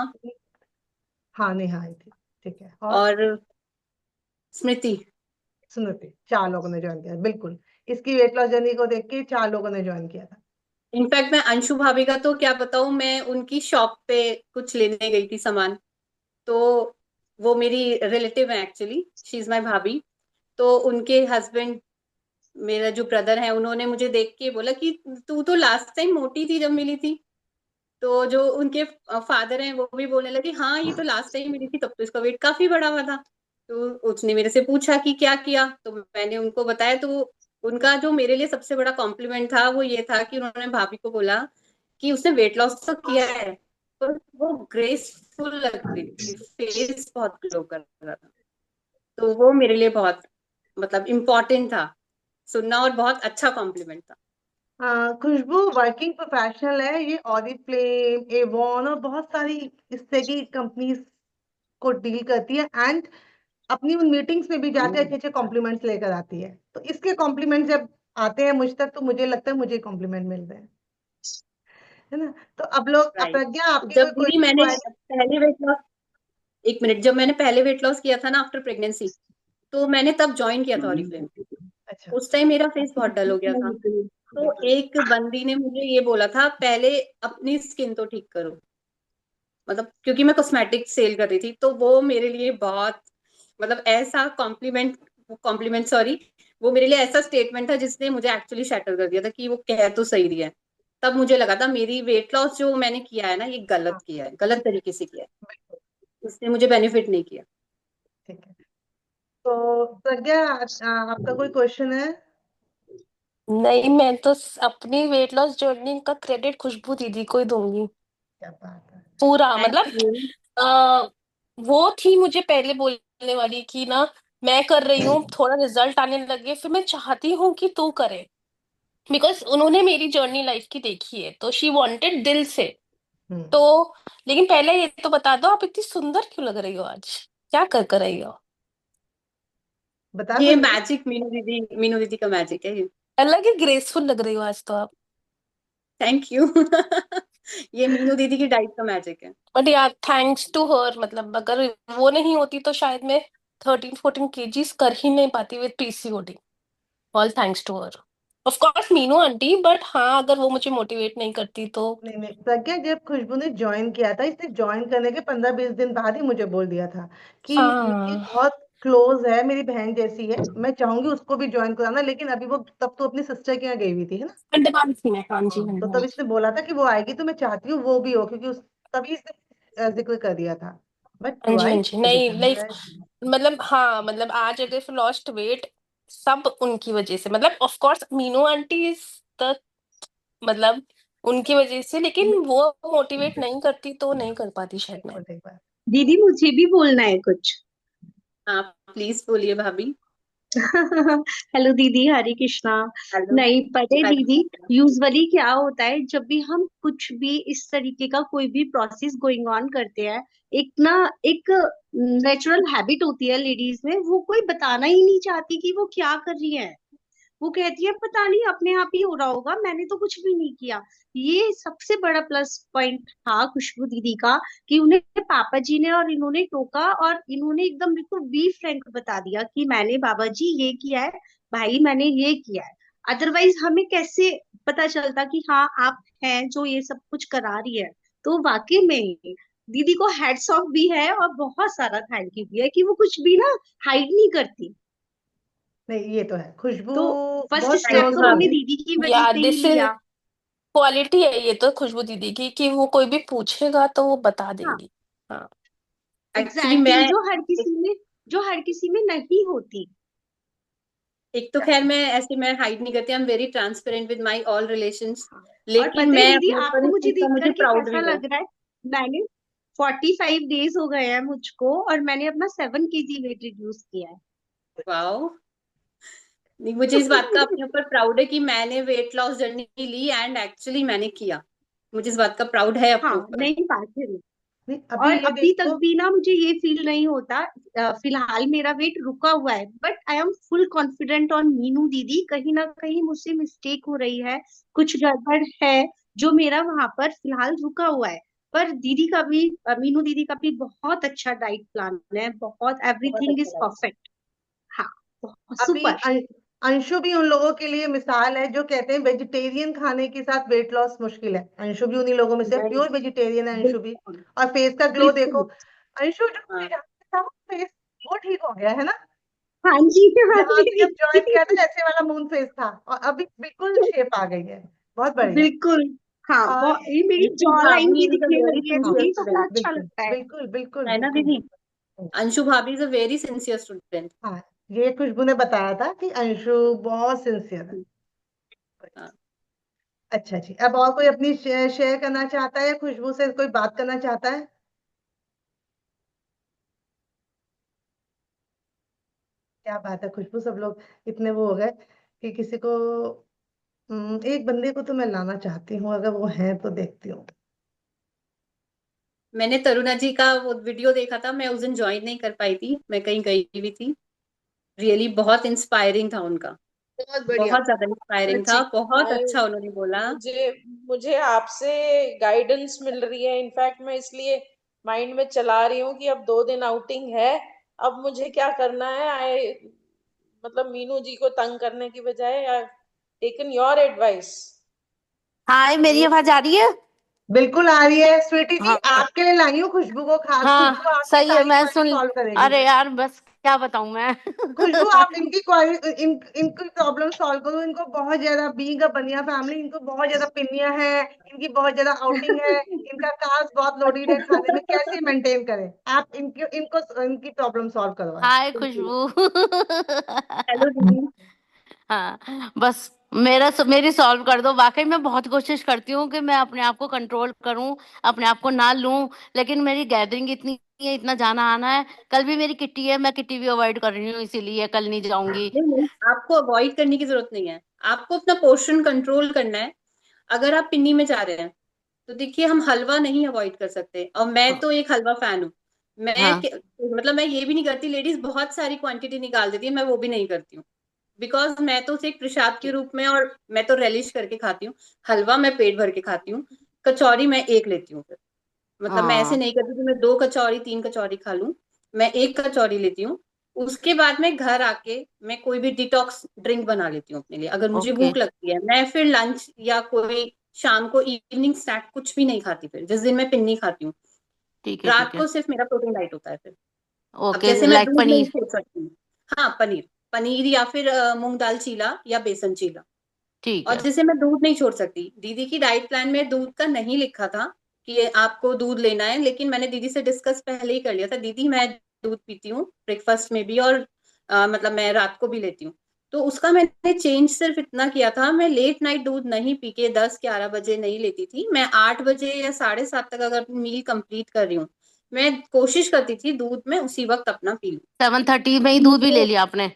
हाँ, नेहा आई थी। ठीक है, और और स्मृति। सुनिधि। 4 लोगों ने ज्वाइन किया, बिल्कुल। इसकी वेट लॉस जर्नी को देख के 4 लोगों ने ज्वाइन किया था। इनफैक्ट मैं अंशु भाभी का तो क्या बताऊं, मैं उनकी शॉप पे कुछ लेने गई थी सामान। तो वो मेरी रिलेटिव है एक्चुअली, शी इज माई भाभी। तो उनके हस्बैंड, मेरा जो ब्रदर है, उन्होंने मुझे देख के बोला कि तू तो लास्ट टाइम मोटी थी जब मिली थी। तो जो उनके फादर हैं वो भी बोलने लगे, हाँ ये तो लास्ट टाइम मिली थी तब तो इसका वेट काफी बढ़ा हुआ था। तो उसने मेरे से पूछा कि क्या किया, तो मैंने उनको बताया। तो उनका जो मेरे लिए सबसे बड़ा कॉम्प्लीमेंट था वो ये था कि उन्होंने भाभी को बोला कि उसने वेट लॉस तो किया है, पर वो ग्रेसफुल लग रही थी, फेस बहुत ग्लो कर रहा था। तो वो मेरे लिए बहुत, मतलब इम्पोर्टेंट था सुनना, और बहुत अच्छा कॉम्प्लीमेंट था। खुशबू वर्किंग प्रोफेशनल है, ये ऑरिफ्लेम, एवॉन और बहुत सारी इस तरह की कंपनीज को डील करती है, एंड अपनी उन मीटिंग्स में भी जाके अच्छे अच्छे कॉम्प्लीमेंट्स लेकर आती है। तो इसके कॉम्प्लीमेंट जब आते हैं मुझ तक तो मुझे लगता है मुझे कॉम्प्लीमेंट मिल रहे हैं, है ना। तो अब लोग, राइट। प्रज्ञा आपकी जब कोई दीदी क्वेश्चन मैंने क्वारी? पहले वेट लॉस, एक मिनट, जब मैंने पहले वेट लॉस किया था ना आफ्टर प्रेगनेंसी, तो मैंने तब ज्वाइन किया था ऑरिफ्लेम। अच्छा। उस टाइम मेरा फेस बहुत डल हो गया था। तो एक बंदी ने मुझे ये बोला था, पहले अपनी स्किन तो ठीक करो, मतलब क्योंकि मैं कॉस्मेटिक सेल कर रही थी। तो वो मेरे लिए बहुत, मतलब ऐसा कॉम्प्लीमेंट सॉरी, वो मेरे लिए ऐसा स्टेटमेंट था जिसने मुझे एक्चुअली शैटर कर दिया था कि वो कह तो सही रही है। तब मुझे लगा था मेरी वेट लॉस जो मैंने किया है ना, ये गलत हाँ, किया है, गलत तरीके से किया है, बिल्कुल। इसने मुझे बेनिफिट नहीं किया। ठीक है। तो प्रज्ञा, आपका कोई क्वेश्चन है? नहीं, मैं तो अपनी वेट लॉस जर्नी का क्रेडिट खुशबू दीदी को ही दूंगी। क्या बात है। पूरा थैंक मतलब यू। आ, वो थी मुझे पहले बोलने वाली कि ना, मैं कर रही हूँ, थोड़ा रिजल्ट आने लगे, फिर मैं चाहती हूँ कि तू करे, बिकॉज उन्होंने मेरी जर्नी लाइफ की देखी है, तो शी वांटेड दिल से। हम्म। तो लेकिन पहले ये तो बता दो, आप इतनी सुंदर क्यों लग रही हो आज? क्या कर कर रही हो? बता ये तो रही हूँ। मैजिक मीनू दीदी का मैजिक है ये। अलग ही ग्रेसफुल लग रही हो आज तो आप। Thank you. ये मीनू दीदी की डाइट का मैजिक है। बट यार थैंक्स टू हर, मतलब अगर वो नहीं होती तो शायद मैं 13-14 kgs कर ही नहीं पाती with PCOD. All thanks to her. Of course Meenu aunty, but हाँ, अगर वो मुझे मोटिवेट नहीं करती तो। नहीं नहीं, प्रज्ञा, जब खुशबू ने ज्वाइन किया था, इसने ज्वाइन करने के 15-20 दिन बाद ही मुझे बोल दिया था कि ये हाँ, बहुत क्लोज है, मेरी बहन जैसी है, मैं चाहूंगी उसको भी ज्वाइन कराना। लेकिन अभी वो, तब तो अपनी सिस्टर के यहाँ गई हुई थी, है ना। अंडमान में, हाँ जी, हाँ, हाँ तो जी, हाँ तब जी। इसने बोला था कि वो आएगी, तो मैं चाहती हूँ वो भी हो, क्योंकि उस तभी इसने जिक्र कर दिया था। बट हाँ जी, हाँ ट्वाइस जी, अभी नहीं कहाँ लाइक, गए। मतलब हाँ, मतलब आज अगर लॉस्ट वेट, सब उनकी वजह से, मतलब of course Meenu aunty is the, मतलब उनकी वजह से, लेकिन वो मोटिवेट नहीं करती तो नहीं कर पाती शायद एक मैं। मिनट, एक बार। दीदी मुझे भी बोलना है कुछ। हाँ प्लीज बोलिए भाभी। हेलो दीदी, हरे कृष्णा। हेलो। नहीं पता है हरे दीदी, कृष्णा। यूजुअली क्या होता है जब भी हम कुछ भी इस तरीके का कोई भी प्रोसेस गोइंग ऑन करते हैं, एक ना, एक नेचुरल हैबिट होती है लेडीज में, वो कोई बताना ही नहीं चाहती कि वो क्या कर रही है। वो कहती है पता नहीं अपने आप ही हो रहा होगा, मैंने तो कुछ भी नहीं किया। ये सबसे बड़ा प्लस पॉइंट था खुशबू दीदी का, कि उन्हें पापा जी ने और इन्होंने टोका, और इन्होंने एकदम बिल्कुल बी फ्रैंक बता दिया कि मैंने बाबा जी ये किया है, भाई मैंने ये किया है। अदरवाइज हमें कैसे पता चलता कि हाँ आप हैं जो ये सब कुछ करा रही है। तो वाकई में दीदी को हेड्स ऑफ भी है और बहुत सारा थैंक यू भी है कि वो कुछ भी ना हाइड नहीं करती। नहीं, ये तो है, खुशबू तो फर्स्ट बहुत थैंक स्टेप यू क्लोज तो हमने भाभी। है। दीदी की वजह या से ही दिस इज लिया। क्वालिटी है ये तो खुशबू दीदी की, कि वो कोई भी पूछेगा तो वो बता हाँ, देंगी। हाँ। एक्चुअली एग्जैक्टली मैं exactly, जो हर किसी में नहीं होती। एक तो खैर मैं ऐसे मैं हाइड नहीं करती, I am very transparent with my all relations. हाँ। और लेकिन पता है मैं दीदी, अपने ऊपर आपको इस मुझे चीज का देख मुझे करके प्राउड कैसा भी है। लग रहा है? मैंने 45 डेज हो गए हैं मुझको, और मैंने अपना 7 kg वेट रिड्यूस किया है। वाओ। नहीं, मुझे इस बात का अपने ऊपर प्राउड है कि मैंने वेट लॉस जर्नी ली एंड एक्चुअली मैंने किया। मुझे इस बात का प्राउड है अपने हाँ, ऊपर। नहीं बात है। नहीं, अभी और ये अभी तक देखो। भी ना मुझे ये फील नहीं होता। फिलहाल मेरा वेट रुका हुआ है, but I M full confident on Meenu दीदी, कहीं ना कहीं मुझसे मिस्टेक हो रही है, कुछ गड़बड़ है, जो मेरा वहां पर फिलहाल रुका हुआ है। पर दीदी का भी, मीनू दीदी का भी बहुत अच्छा डाइट प्लान है, बहुत, बहुत एवरीथिंग अच्छा इज लगा। परफेक्ट। हाँ, बहुत अभी सुपर। अंशु भी उन लोगों के लिए मिसाल है जो कहते हैं वेजिटेरियन खाने के साथ वेट लॉस मुश्किल है। अंशु भी उन्हीं लोगों में से, नहीं, प्योर वेजिटेरियन है अंशु भी। बिल्कुल और फेस का ग्लो देखो। बिल्कुल। अंशु जो हाँ। था, फेस वो ठीक हो गया है ना। हाँ जी, हाँ जहाँ जी भी जब ज्वाइन किया था दीदी। ऐसे वाला मून फेस था, और अभी बिल्कुल शेप आ गई है। बहुत बढ़िया। बिल्कुल। हाँ, और बहुत, ये मेरी अंशु जॉ लाइन भाभी भी इज अ दिखने वेरी लगी है हाँ, सिंसियर दीदी, तो बड़ा स्टूडेंट। अच्छा बिल्कुल लगता है। बिल्कुल बिल्कुल है ना बिल्कुल दीदी? बिल्कुल। अंशु भाभी is a very sincere student. हाँ, ये खुशबू ने बताया था कि अंशु बहुत सिंसियर है। अच्छा जी, अब और कोई अपनी शेयर करना चाहता है, खुशबू से कोई बात करना चाहता है? क्या बात है खुशबू, सब लोग इतने वो हो गए कि किसी को। एक बंदे को तो मैं लाना चाहती हूँ, अगर वो है तो देखती हूँ। मैंने तरुणा जी का वो वीडियो देखा था, मैं उस दिन ज्वाइन नहीं कर पाई थी, मैं कहीं गई हुई थी। रियली बहुत इंस्पायरिंग था उनका। बहुत बढ़िया। बहुत ज्यादा इंस्पायरिंग सच्ची। था, बहुत मैं अच्छा उन्होंने बोला। मुझे मुझे आपसे गाइडेंस मिल रही है। इनफैक्ट मैं इसलिए माइंड में चला रही हूँ कि अब 2 दिन आउटिंग है, अब मुझे क्या करना है। आई मतलब मीनू जी को तंग करने की बजाय आई टेकन योर एडवाइस। हाय, मेरी आवाज आ रही है? बिल्कुल आ रही है स्वीटी जी, हाँ। आपके लिए लाई हूँ खुशबू को खास, खुशबू हाँ आपकी सही है, सारी मैं क्वेरी सुन। सॉल्व करेगी। अरे यार, बस क्या बताऊं मैं। खुशबू, आप इनकी क्वारी इनकी प्रॉब्लम सॉल्व करो। इनको बहुत ज्यादा, बीइंग अ बनिया फैमिली, इनको बहुत ज्यादा पिन्नियां हैं, इनकी बहुत ज्यादा आउटिंग है, इनका कार्ब्स बहुत लोडेड है, खाने में कैसे मेंटेन करें। आप इनकी इनको इनकी प्रॉब्लम सॉल्व करवाएं। हाय खुशबू। हेलो दीदी। हाँ, बस मेरी सॉल्व कर दो। वाकई मैं बहुत कोशिश करती हूँ कि मैं अपने आप को कंट्रोल करूँ, अपने आप को ना लूं, लेकिन मेरी गैदरिंग इतनी है, इतना जाना आना है। कल भी मेरी किट्टी है, मैं किट्टी भी अवॉइड कर रही हूँ, इसीलिए कल नहीं जाऊंगी। नहीं नहीं, आपको अवॉइड करने की जरूरत नहीं है, आपको अपना पोर्शन कंट्रोल करना है। अगर आप पिन्नी में जा रहे हैं तो देखिए, हम हलवा नहीं अवॉइड कर सकते, और मैं हाँ तो एक हलवा फैन हूँ। हाँ, मतलब मैं ये भी नहीं करती, लेडीज बहुत सारी क्वांटिटी निकाल देती है, मैं वो भी नहीं करती हूँ। बिकॉज मैं तो उसे एक प्रसाद के रूप में, और मैं तो रेलिश करके खाती हूँ। हलवा मैं पेट भर के खाती हूँ। कचौरी मैं एक लेती हूँ फिर। मतलब मैं ऐसे हाँ, नहीं करती कि मैं 2 कचौरी 3 कचौरी खा लूं। मैं एक कचौरी लेती हूँ। उसके बाद में घर आके मैं कोई भी डिटॉक्स ड्रिंक बना लेती हूँ अपने लिए, अगर मुझे ओके, भूख लगती है। मैं फिर लंच या कोई शाम को इवनिंग स्नैक कुछ भी नहीं खाती, फिर जिस दिन मैं पिन्नी खाती हूँ। ठीक है, ठीक रात है, को सिर्फ मेरा प्रोटीन डाइट होता है फिर। अब ओके, जैसे मैं लाइक दूध नहीं पनीर। छोड़ सकती। हाँ, पनीर। पनीर या फिर मूंग दाल चीला या बेसन चीला। ठीक और है, जैसे मैं दूध नहीं छोड़ सकती, दीदी की डाइट प्लान में दूध का नहीं लिखा था कि ये आपको दूध लेना है, लेकिन मैंने दीदी से डिस्कस पहले ही कर लिया था, दीदी मैं दूध पीती हूँ ब्रेकफास्ट में भी, और मतलब मैं रात को भी लेती हूँ। तो उसका मैंने चेंज सिर्फ इतना किया था, मैं लेट नाइट दूध नहीं पी के 10-11 बजे नहीं लेती थी, मैं 8 बजे या 7:30 तक अगर मील कंप्लीट कर रही हूँ, मैं कोशिश करती थी दूध में उसी वक्त अपना पी लूं। 7:30 में ही क्योंकि दूध भी ले मुझे, लिया आपने?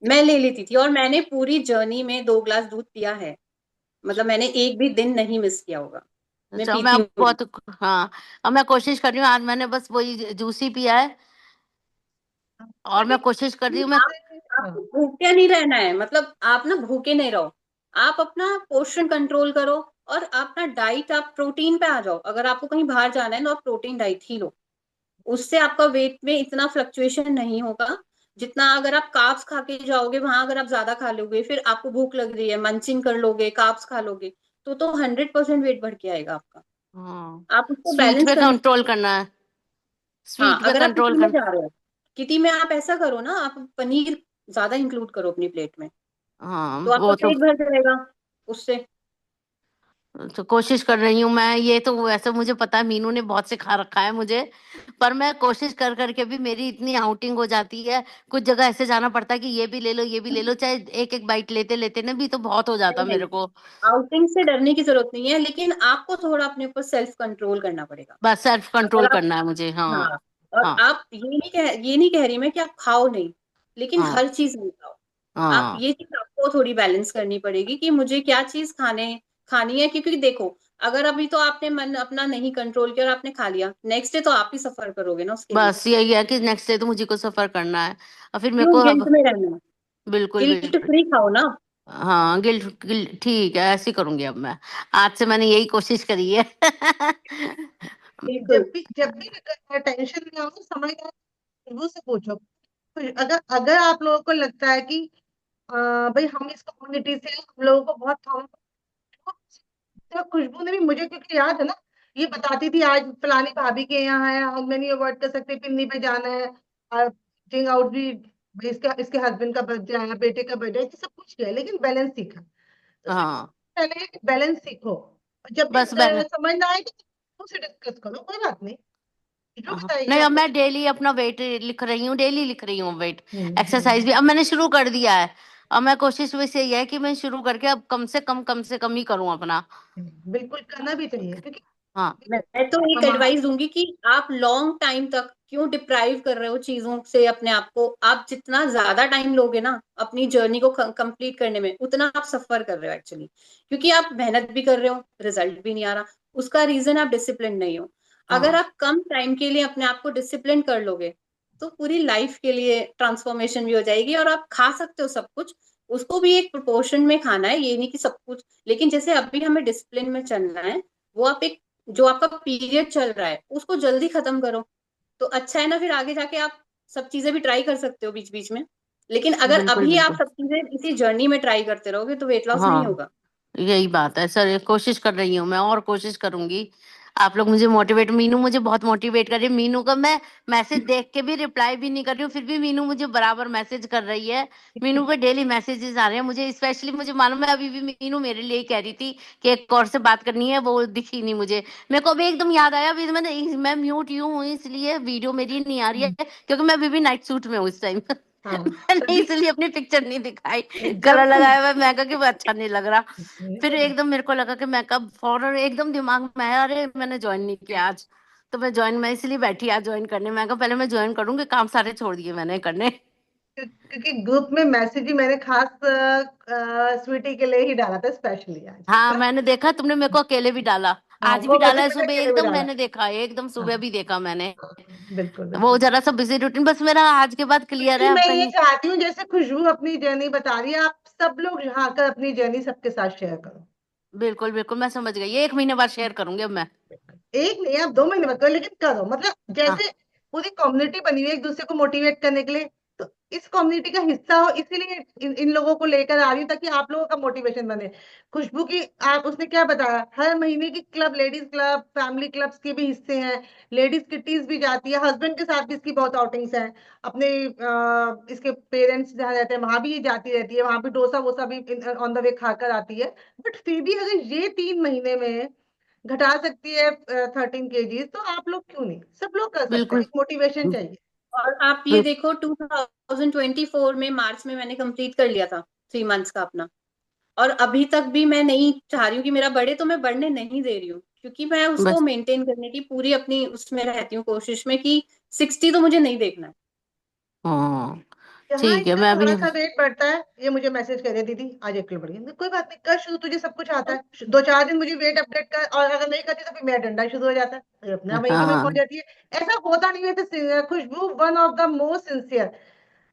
मैं ले लेती थी, और मैंने पूरी जर्नी में 2 ग्लास दूध पिया है। मतलब मैंने एक भी दिन नहीं मिस किया होगा। मैं अच्छा, मैं पीती अब हूँ। बहुत, हाँ, अब मैं कोशिश कर रही हूँ। आज मैंने बस वही जूस ही पिया है, और मैं बड़ी कोशिश कर रही हूँ मैं। आप हाँ आपको भूखे नहीं रहना है, मतलब आप ना भूखे नहीं रहो। आप अपना पोर्शन कंट्रोल करो, और अपना डाइट, आप प्रोटीन पे आ जाओ। अगर आपको कहीं बाहर जाना है तो आप प्रोटीन डाइट ही लो। उससे आपका वेट में इतना फ्लक्चुएशन नहीं होगा जितना अगर आप कार्ब्स खा के जाओगे वहां। अगर आप ज्यादा खा लोगे, फिर आपको भूख लग रही है, मंचिंग कर लोगे, कार्ब्स खा लोगे, तो 100% वेट बढ़ के आएगा आपका। हाँ, आप उसको स्वीट बैलेंस पे करने। कंट्रोल करना है, हाँ, स्वीट पे अगर आप कंट्रोल किटी में कर। जा रहे हो, किटी में आप ऐसा करो ना, आप पनीर ज्यादा इंक्लूड करो अपनी प्लेट में, हाँ, तो आपका वो तो पेट भर जाएगा उससे। कोशिश कर रही हूँ मैं। ये तो वैसे मुझे पता है, मीनू ने बहुत सिखा रखा है मुझे, पर मैं कोशिश कर करके भी मेरी इतनी आउटिंग हो जाती है। कुछ जगह ऐसे जाना पड़ता है कि ये भी ले लो, ये भी ले लो, चाहे एक एक बाइट लेते लेते ना भी तो बहुत हो जाता नहीं नहीं, मेरे को। आउटिंग से डरने की जरूरत नहीं है, लेकिन आपको थोड़ा अपने ऊपर सेल्फ कंट्रोल करना पड़ेगा। बस सेल्फ कंट्रोल अगर आप, करना है मुझे, हाँ। हाँ, और हाँ आप ये नहीं कह रही मैं कि आप खाओ नहीं, लेकिन हाँ हर चीज नहीं खाओ। आप हाँ, ये चीज आपको थोड़ी बैलेंस करनी पड़ेगी कि मुझे क्या चीज खानी है, क्योंकि देखो, अगर अभी तो आपने मन अपना नहीं कंट्रोल किया और आपने खा लिया, नेक्स्ट डे तो आप ही सफर करोगे ना उसके लिए। बस यही है कि नेक्स्ट डे तो मुझे को सफर करना है, और फिर मेरे क्यों को गिल्ट अब। में रहना है? बिल्कुल गिल्ट बिल्कुल। फ्री खाओ ना। हाँ, गिल्ट गिल्ट ठीक है, ऐसे ही करूंगी अब मैं। आज से मैंने यही कोशिश करी है। बिल्कुल। जब भी टेंशन में हो, समझदार खुशबू से पूछो। अगर अगर आप लोगों को लगता है कि भाई हम इस कम्युनिटी से हैं, हम लोगों को बहुत थॉम, तो खुशबू ने भी मुझे, क्योंकि याद है ना, ये बताती थी आज फलानी भाभी के यहाँ है, हम नहीं अवॉइड कर सकते, पिन्नी पे जाना है, और ईटिंग आउट भी, भाई इसके इसके हस्बैंड का बर्थडे आया, बेटे का बर्थडे है, सब कुछ किया लेकिन बैलेंस सीखा। तो हाँ, पहले बैलेंस सीखो, और जब भी बस मैं, समझ ना आए तो उनसे डिस्कस करो, कोई बात नहीं। जो हाँ, बताइए नहीं, अब आपको। मैं डेली अपना वेट लिख रही हूँ, डेली लिख रही हूँ वेट। एक्सरसाइज भी हम्म। अब मैंने शुरू कर दिया है। अब मैं कोशिश वैसे यही है कि मैं शुरू करके अब कम से कम ही करूँ अपना। बिल्कुल करना भी चाहिए, क्योंकि हाँ देखो मैं तो एक हमारा, एडवाइस दूंगी कि आप लॉन्ग टाइम तक क्यों डिप्राइव कर रहे हो चीजों से अपने आप को। आप जितना ज्यादा टाइम लोगे ना अपनी जर्नी को कंप्लीट करने में, उतना आप सफर कर रहे हो एक्चुअली। क्योंकि आप मेहनत भी कर रहे हो, रिजल्ट भी नहीं आ रहा। उसका रीजन आप डिसिप्लिन नहीं हो। अगर हाँ, आप कम टाइम के लिए अपने आप को डिसिप्लिन कर लोगे, तो पूरी लाइफ के लिए ट्रांसफॉर्मेशन भी हो जाएगी, और आप खा सकते हो सब कुछ। उसको भी एक प्रोपोर्शन में खाना है, ये नहीं कि सब कुछ। लेकिन जैसे अभी हमें डिसिप्लिन में चलना है, वो आप एक, जो आपका पीरियड चल रहा है उसको जल्दी खत्म करो, तो अच्छा है ना। फिर आगे जाके आप सब चीजें भी ट्राई कर सकते हो बीच बीच में। लेकिन अगर बिल्कुल अभी आप बिल्कुल। सब चीजें इसी जर्नी में ट्राई करते रहोगे तो वेट लॉस नहीं हाँ, होगा। यही बात है सर, कोशिश कर रही हूँ मैं, और कोशिश करूंगी। आप लोग मुझे मोटिवेट, मीनू मुझे बहुत मोटिवेट कर रही है। मीनू का मैं मैसेज देख के भी रिप्लाई भी नहीं कर रही हूँ, फिर भी मीनू मुझे बराबर मैसेज कर रही है। मीनू के डेली मैसेजेस आ रहे हैं मुझे, स्पेशली मुझे मालूम है अभी भी मीनू मेरे लिए ही कह रही थी कि एक और से बात करनी है, वो दिखी नहीं मुझे। मेरे को अभी एकदम याद आया, अभी मैं म्यूट यूं हूँ इसलिए वीडियो मेरी नहीं आ रही है, क्योंकि मैं अभी भी नाइट सूट में हूँ इस टाइम। हाँ मैंने तभी इसलिए अपनी पिक्चर नहीं दिखाई, कलर जब लगाया हुआ है, मैं कहा कि वो अच्छा नहीं लग रहा। फिर कोई बात एकदम मेरे को लगा कि मैं कब फौरन एकदम दिमाग में आया, अरे मैंने ज्वाइन नहीं किया आज, तो मैं इसलिए बैठी आज ज्वाइन करने। मैं कहा पहले मैं ज्वाइन करूंगी, काम सारे छोड़ दिए मैंने करने। क्योंकि ग्रुप में मैसेज ही मैंने खास स्वीटी के लिए ही डाला था, स्पेशली आज। हाँ मैंने देखा, तुमने मेरे को अकेले भी डाला, हाँ, आज वो भी डाला मैसेज है मैंने सुबह अकेले में एकदम, डाला। मैंने देखा एकदम हाँ, सुबह भी देखा मैंने। बिल्कुल वो बिल्कुल। जरा सा बिजी रूटीन, बस मेरा आज के बाद क्लियर क्योंकि है, अब मैं ये कहीं। चाहती हूँ जैसे खुशबू अपनी जर्नी बता रही है, आप सब लोग यहाँ आकर अपनी जर्नी सबके साथ शेयर करो। बिल्कुल बिल्कुल, मैं समझ गई, 1 महीने बाद शेयर करूंगी अब मैं। एक नहीं, आप 2 महीने मत करो, लेकिन करो। मतलब हाँ जैसे पूरी कम्युनिटी बनी हुई है एक दूसरे को मोटिवेट करने के लिए, तो इस कम्युनिटी का हिस्सा हो, इसीलिए इन लोगों को लेकर आ रही हूँ, ताकि आप लोगों का मोटिवेशन बने। खुशबू की आप उसने क्या बताया, हर महीने की club, ladies club, family clubs के भी हिस्से हैं, लेडीज किटीज भी जाती है, हस्बैंड के साथ भी इसकी बहुत आउटिंग्स हैं। अपने इसके पेरेंट्स जहाँ रहते हैं वहां भी ये जाती रहती है, वहां भी डोसा वोसा भी ऑन द वे खाकर आती है। बट फिर भी अगर ये 3 महीने में घटा सकती है 13 kg, तो आप लोग क्यों नहीं, सब लोग कर सकते हैं, बिल्कुल एक मोटिवेशन चाहिए। और आप ये देखो 2024 में मार्च में मैंने कंप्लीट कर लिया था 3 मंथ्स का अपना। और अभी तक भी मैं नहीं चाह रही हूँ कि मेरा बढ़े, तो मैं बढ़ने नहीं दे रही हूँ, क्योंकि मैं उसको बस। मेंटेन करने की पूरी अपनी उसमें रहती हूँ, कोशिश में कि 60 तो मुझे नहीं देखना है। हाँ जहाँ ठीक है, इसका मैं थोड़ा अभी। सा वेट बढ़ता है, ये मुझे मैसेज करे, दीदी आज 1 किलो बढ़ गया। कोई बात नहीं, कर शुरू, तुझे सब कुछ आता है। 2-4 दिन मुझे वेट अपडेट कर, और अगर नहीं करती तो फिर मेरा डंडा शुरू हो जाता है, फिर अपना वहीं में पहुंच हाँ जाती है। ऐसा होता नहीं है। तो Khushbu one of the most sincere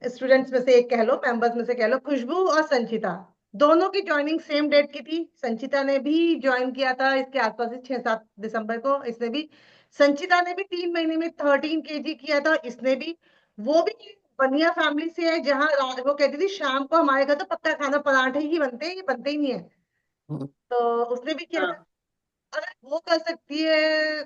students में से एक कह लो, मेंबर्स में से कह लो। खुशबू और संचिता दोनों की ज्वाइनिंग सेम डेट की थी। संचिता ने भी ज्वाइन किया था इसके आसपास ही 6-7 दिसंबर को, इसने भी। संचिता ने भी 3 महीने में 13 kg किया था, इसने भी। वो भी बनिया फैमिली से है, जहाँ वो कहती थी शाम को हमारे घर तो पक्का खाना पराठे ही बनते हैं, ये बनते ही नहीं है। तो उसने भी किया था। हाँ अगर वो कर सकती है,